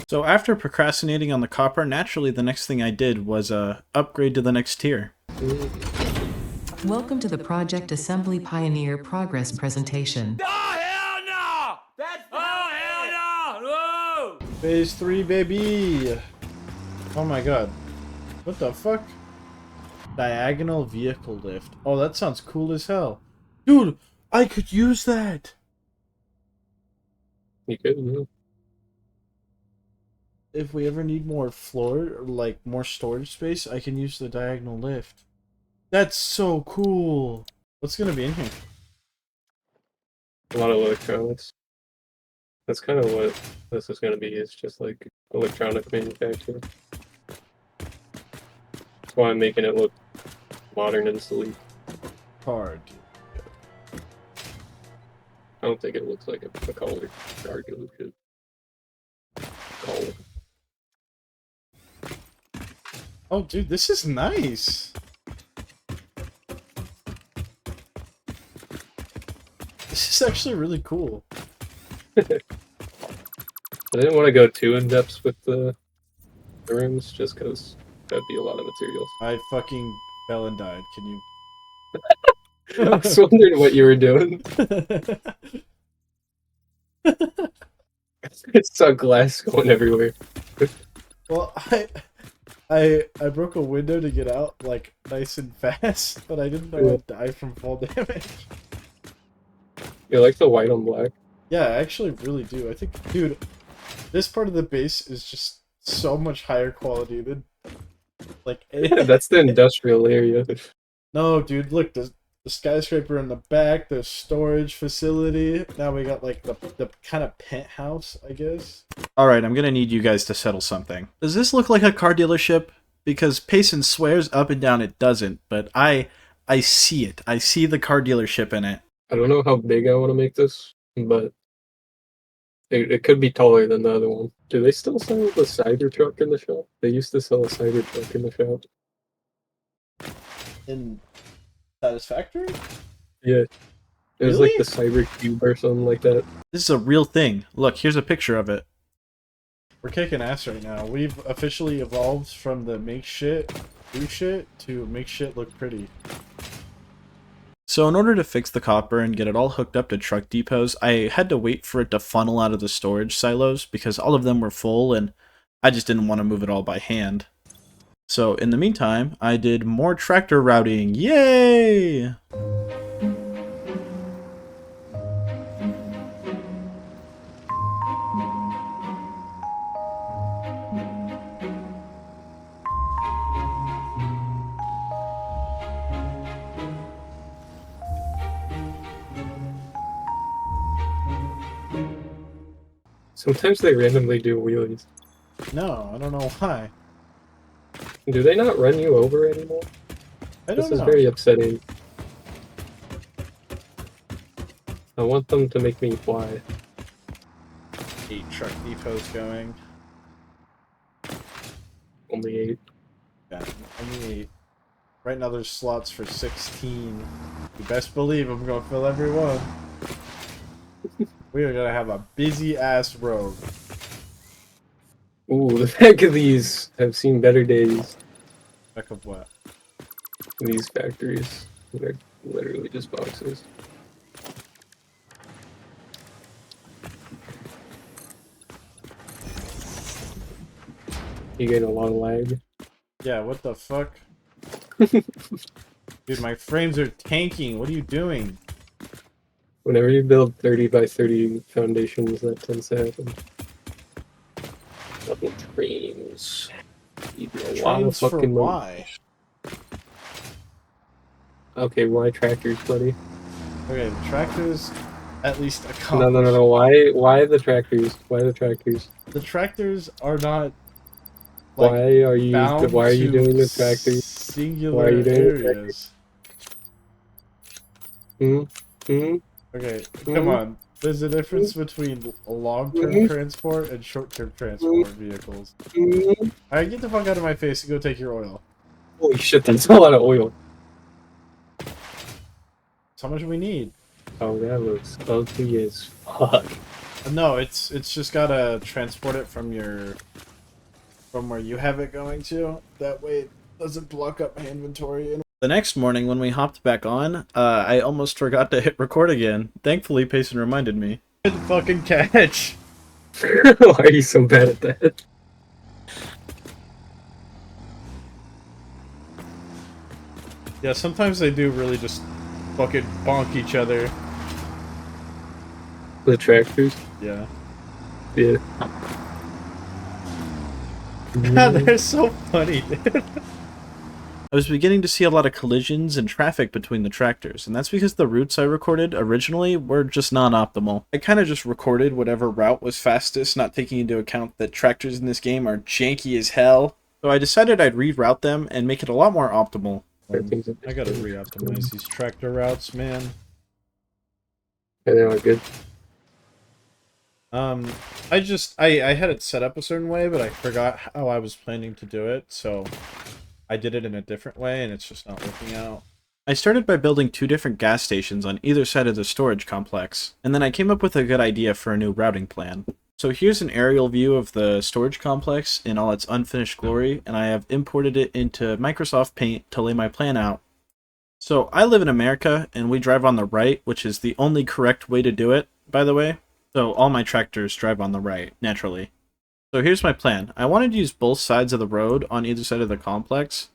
So after procrastinating on the copper, naturally the next thing I did was upgrade to the next tier. Welcome to the Project Assembly Pioneer Progress presentation. Phase 3, baby! Oh my god. What the fuck? Diagonal vehicle lift. Oh, that sounds cool as hell. Dude, I could use that! You could, yeah. If we ever need more floor, or like more storage space, I can use the diagonal lift. That's so cool! What's gonna be in here? A lot of electronics. That's kind of what this is going to be. It's just like electronic manufacturing. That's why I'm making it look modern and sleek. Hard. I don't think it looks like a color. Arguably should. Color. Oh, dude, this is nice! This is actually really cool. I didn't want to go too in depth with the rooms just because That'd be a lot of materials. I fucking fell and died. Can you? I was wondering what you were doing. I saw glass going everywhere. Well, I broke a window to get out like nice and fast, but I didn't know I'd die from fall damage. You like the white on black? Yeah, I actually really do. I think, dude, this part of the base is just so much higher quality than like. Yeah, that's the industrial area. No, dude, look, the skyscraper in the back, the storage facility. Now we got like the kind of penthouse, I guess. Alright, I'm gonna need you guys to settle something. Does this look like a car dealership? Because Payson swears up and down it doesn't, but I see it. I see the car dealership in it. I don't know how big I want to make this, but it could be taller than the other one. Do they still sell the cider truck in the shop? They used to sell a cider truck in the shop. In Satisfactory? Yeah. It was Really? like the cyber cube or something like that. This is a real thing. Look, here's a picture of it. We're kicking ass right now. We've officially evolved from the make shit, do shit, to make shit look pretty. So in order to fix the copper and get it all hooked up to truck depots, I had to wait for it to funnel out of the storage silos because all of them were full and I just didn't want to move it all by hand. So in the meantime, I did more tractor routing. Yay! Sometimes they randomly do wheelies. No, I don't know why. Do they not run you over anymore? I This don't is know. very upsetting. I want them to make me fly. 8 truck depots going. Only 8. Yeah, only 8. Right now there's slots for 16. You best believe I'm gonna fill every one. We are gonna have a busy ass road. Ooh, the back of these have seen better days. Back of what? These factories. They're literally just boxes. You getting a lot of lag? Yeah, what the fuck? Dude, my frames are tanking. What are you doing? Whenever you build 30 by 30 foundations, that tends to happen. Double trains. Need a lot of Trains for fucking money. why? Okay, why tractors, buddy? Okay, the tractors at least No, accomplish. no, no, no. Why the tractors? Why the tractors? The tractors are not like Why are you? bound Why are you to doing the tractors? singular Why are you doing the areas. Hmm. Hmm. Okay, come on. There's a difference between long-term transport and short-term transport vehicles. Alright, get the fuck out of my face and go take your oil. Holy shit! That's a lot of oil. That's how much we need. Oh, that looks ugly as fuck. No, it's just gotta transport it from where you have it going to. That way it doesn't block up my inventory. The next morning when we hopped back on, I almost forgot to hit record again. Thankfully, Payson reminded me. Good fucking catch. Why are you so bad at that? Yeah, sometimes they do really just fucking bonk each other. The tractors? Yeah. Yeah. They're so funny, dude. I was beginning to see a lot of collisions and traffic between the tractors, and that's because the routes I recorded originally were just not optimal. I kind of just recorded whatever route was fastest, not taking into account that tractors in this game are janky as hell. So I decided I'd reroute them and make it a lot more optimal. I gotta re-optimize these tractor routes, man. Yeah, they are good. I had it set up a certain way, but I forgot how I was planning to do it, so I did it in a different way, and it's just not working out. I started by building 2 different gas stations on either side of the storage complex, and then I came up with a good idea for a new routing plan. So here's an aerial view of the storage complex in all its unfinished glory, and I have imported it into Microsoft Paint to lay my plan out. So I live in America, and we drive on the right, which is the only correct way to do it, by the way. So all my tractors drive on the right, naturally. So here's my plan. I wanted to use both sides of the road on either side of the complex.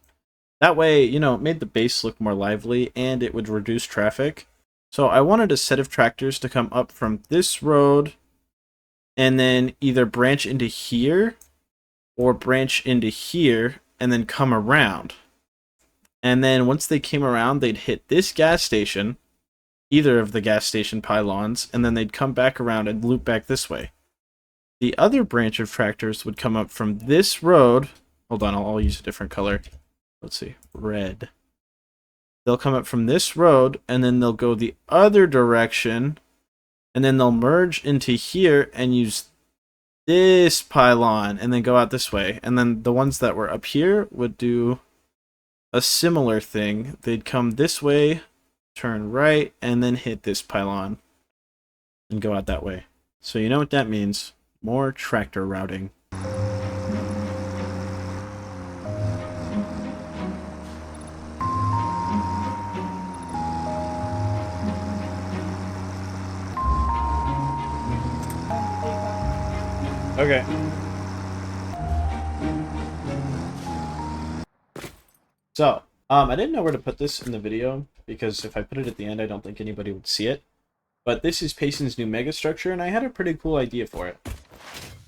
That way, you know, it made the base look more lively, and it would reduce traffic. So I wanted a set of tractors to come up from this road, and then either branch into here, or branch into here, and then come around. And then once they came around, they'd hit this gas station, either of the gas station pylons, and then they'd come back around and loop back this way. The other branch of tractors would come up from this road. Hold on, I'll use a different color. Let's see, red. They'll come up from this road, and then they'll go the other direction, and then they'll merge into here and use this pylon, and then go out this way. And then the ones that were up here would do a similar thing. They'd come this way, turn right, and then hit this pylon, and go out that way. So you know what that means. More tractor routing. Okay. So, I didn't know where to put this in the video, because if I put it at the end, I don't think anybody would see it. But this is Payson's new megastructure, and I had a pretty cool idea for it.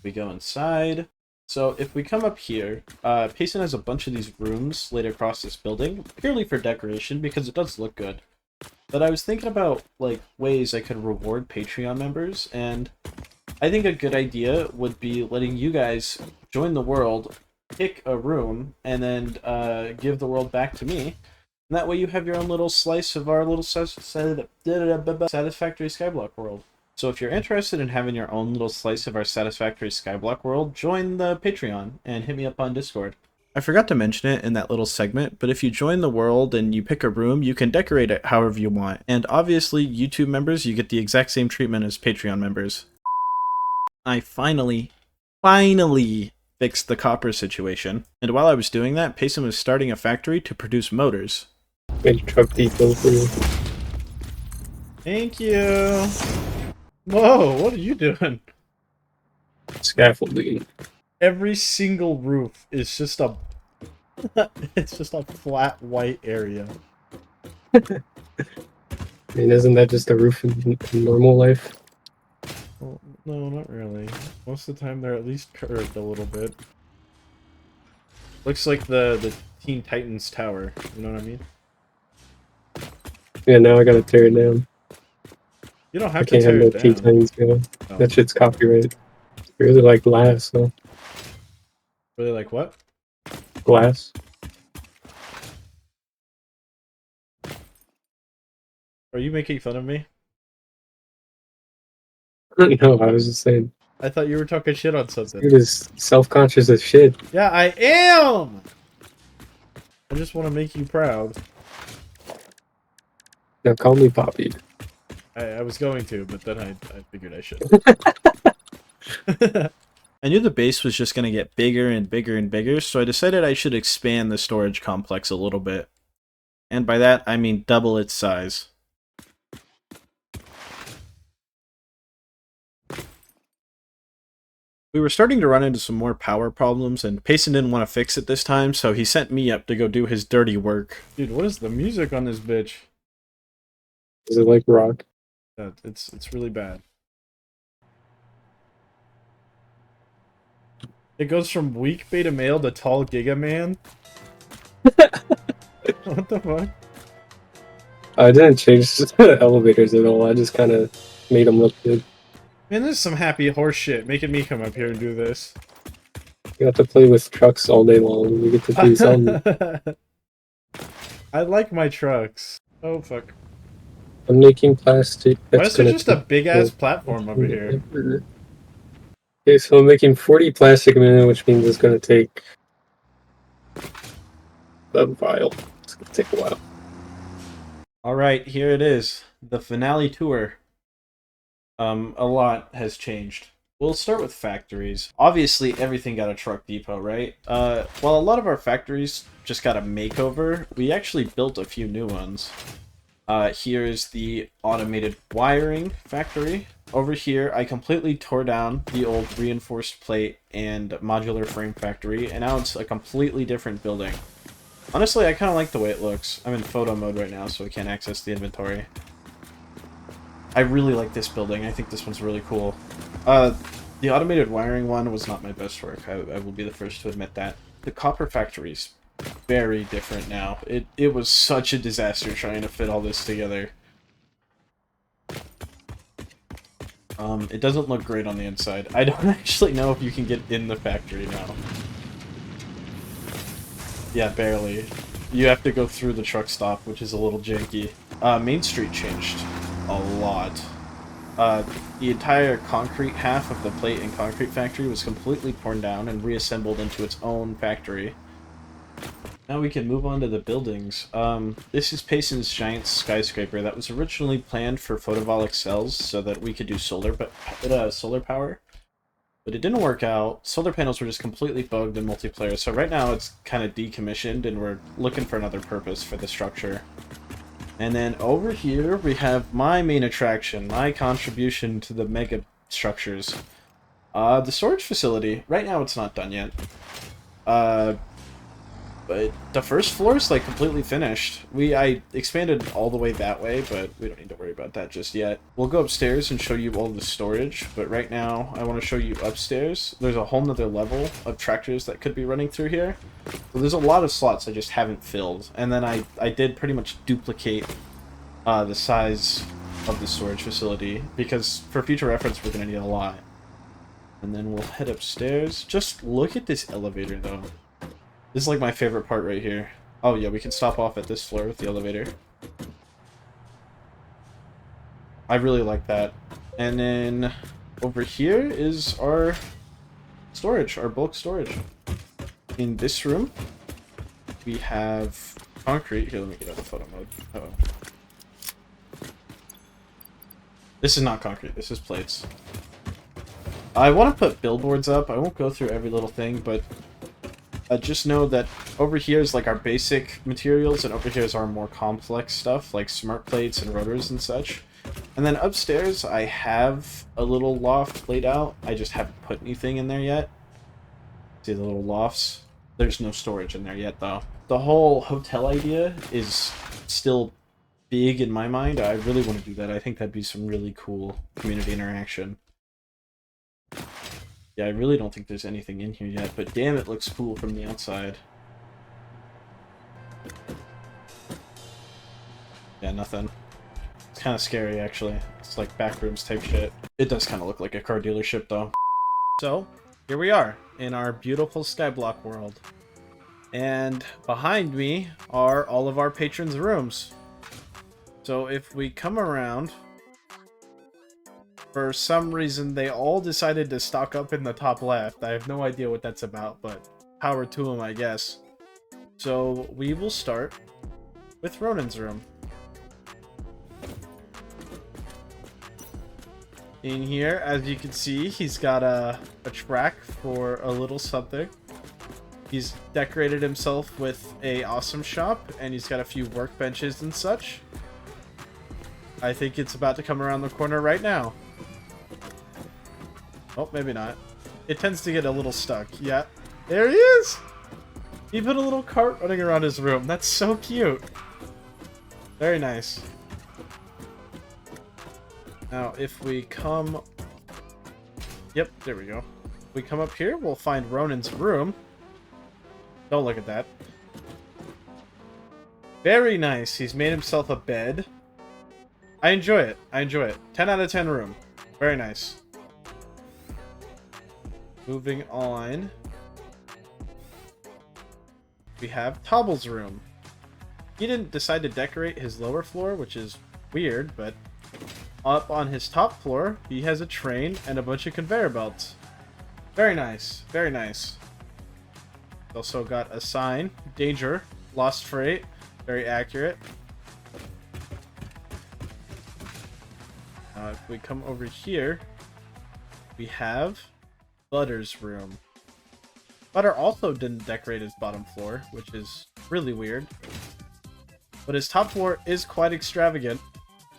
We go inside. So if we come up here, Payson has a bunch of these rooms laid across this building, purely for decoration, because it does look good. But I was thinking about, like, ways I could reward Patreon members, and I think a good idea would be letting you guys join the world, pick a room, and then give the world back to me. And that way you have your own little slice of our little Satisfactory Skyblock world. So if you're interested in having your own little slice of our Satisfactory Skyblock world, join the Patreon and hit me up on Discord. I forgot to mention it in that little segment, but if you join the world and you pick a room, you can decorate it however you want. And obviously, YouTube members, you get the exact same treatment as Patreon members. I finally fixed the copper situation. And while I was doing that, Payson was starting a factory to produce motors. Make truck depot for you. Thank you. Whoa, what are you doing? Scaffolding. Every single roof is just a it's just a flat white area. I mean, isn't that just a roof in normal life? Well, no, not really. Most of the time they're at least curved a little bit. Looks like the Teen Titans tower, you know what I mean? Yeah, now I gotta tear it down. You don't I have to can't have tear no it Teen down. Titans going. Oh. That shit's copyright. Really like glass, though. Really like what? Glass. Are you making fun of me? No, I was just saying. I thought you were talking shit on something. Dude is self-conscious as shit. Yeah, I am! I just want to make you proud. Now call me Poppy. I was going to, but then I figured I should. I knew the base was just going to get bigger and bigger and bigger, so I decided I should expand the storage complex a little bit. And by that, I mean double its size. We were starting to run into some more power problems, and Payson didn't want to fix it this time, so he sent me up to go do his dirty work. Dude, what is the music on this bitch? Is it like rock? It's really bad. It goes from weak beta male to tall giga man. What the fuck? I didn't change the elevators at all. I just kind of made them look good. Man, this is some happy horse shit making me come up here and do this. You have to play with trucks all day long. You get to do something. I like my trucks. Oh fuck. I'm making plastic. Why is there just a big ass platform over here? Okay, so I'm making 40 plastic a minute, which means it's going to take a while. It's going to take a while. Alright, here it is. The finale tour. A lot has changed. We'll start with factories. Obviously, everything got a truck depot, right? While a lot of our factories just got a makeover, we actually built a few new ones. Here's the automated wiring factory. Over here, I completely tore down the old reinforced plate and modular frame factory, and now it's a completely different building. Honestly, I kind of like the way it looks. I'm in photo mode right now, so I can't access the inventory. I really like this building. I think this one's really cool. The automated wiring one was not my best work. I will be the first to admit that. The copper factory's very different now. It was such a disaster trying to fit all this together. It doesn't look great on the inside. I don't actually know if you can get in the factory now. Yeah, barely. You have to go through the truck stop, which is a little janky. Main Street changed a lot. The entire concrete half of the plate and concrete factory was completely torn down and reassembled into its own factory. Now we can move on to the buildings. This is Payson's giant skyscraper that was originally planned for photovoltaic cells so that we could do solar power. But it didn't work out. Solar panels were just completely bugged in multiplayer, so right now it's kind of decommissioned and we're looking for another purpose for the structure. And then over here we have my main attraction, my contribution to the mega structures. The storage facility. Right now it's not done yet. But the first floor is like completely finished. I expanded all the way that way, but we don't need to worry about that just yet. We'll go upstairs and show you all the storage, but right now I want to show you upstairs. There's a whole nother level of tractors that could be running through here. So there's a lot of slots I just haven't filled, and then I did pretty much duplicate the size of the storage facility, because for future reference we're going to need a lot. And then we'll head upstairs. Just look at this elevator though. This is like my favorite part right here. Oh yeah, we can stop off at this floor with the elevator. I really like that. And then over here is our storage, our bulk storage. In this room, we have concrete. Here, let me get out of photo mode. Uh-oh. This is not concrete, this is plates. I want to put billboards up. I won't go through every little thing, but just know that over here is like our basic materials, and over here is our more complex stuff, like smart plates and rotors and such. And then upstairs, I have a little loft laid out. I just haven't put anything in there yet. See the little lofts? There's no storage in there yet, though. The whole hotel idea is still big in my mind. I really want to do that. I think that'd be some really cool community interaction. Yeah, I really don't think there's anything in here yet, but damn, it looks cool from the outside. Yeah, nothing. It's kind of scary, actually. It's like backrooms type shit. It does kind of look like a car dealership, though. So, here we are, in our beautiful Skyblock world. And behind me are all of our patrons' rooms. So if we come around... For some reason, they all decided to stock up in the top left. I have no idea what that's about, but power to them, I guess. So we will start with Ronan's room. In here, as you can see, he's got a track for a little something. He's decorated himself with a awesome shop, and he's got a few workbenches and such. I think it's about to come around the corner right now. Oh, maybe not. It tends to get a little stuck. Yeah, there he is! He put a little cart running around his room. That's so cute. Very nice. Now, if we come... Yep, there we go. If we come up here, we'll find Ronan's room. Don't look at that. Very nice. He's made himself a bed. I enjoy it. I enjoy it. 10 out of 10 room. Very nice. Moving on. We have Tobble's room. He didn't decide to decorate his lower floor, which is weird, but up on his top floor, he has a train and a bunch of conveyor belts. Very nice. Very nice. Also got a sign. Danger. Lost freight. Very accurate. If we come over here, We have Butter's room. Butter also didn't decorate his bottom floor, which is really weird. But his top floor is quite extravagant.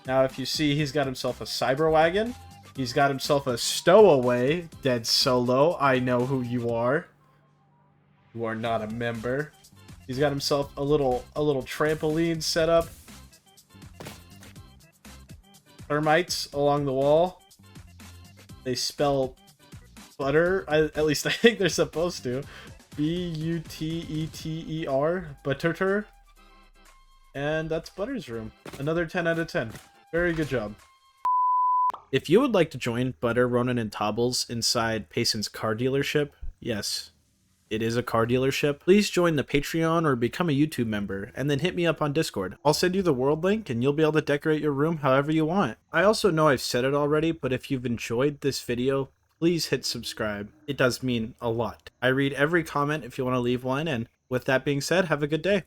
Now, if you see, he's got himself a cyber wagon. He's got himself a stowaway. Dead Solo, I know who you are. You are not a member. He's got himself a little trampoline set up. Termites along the wall. They spell butter. At least I think they're supposed to. B-U-T-E-T-E-R. Butterter. And that's Butter's room. Another 10 out of 10. Very good job. If you would like to join Butter, Ronan, and Tobbles inside Payson's car dealership, yes, it is a car dealership, please join the Patreon or become a YouTube member, and then hit me up on Discord. I'll send you the world link, and you'll be able to decorate your room however you want. I also know I've said it already, but if you've enjoyed this video, please hit subscribe. It does mean a lot. I read every comment if you want to leave one, and with that being said, have a good day.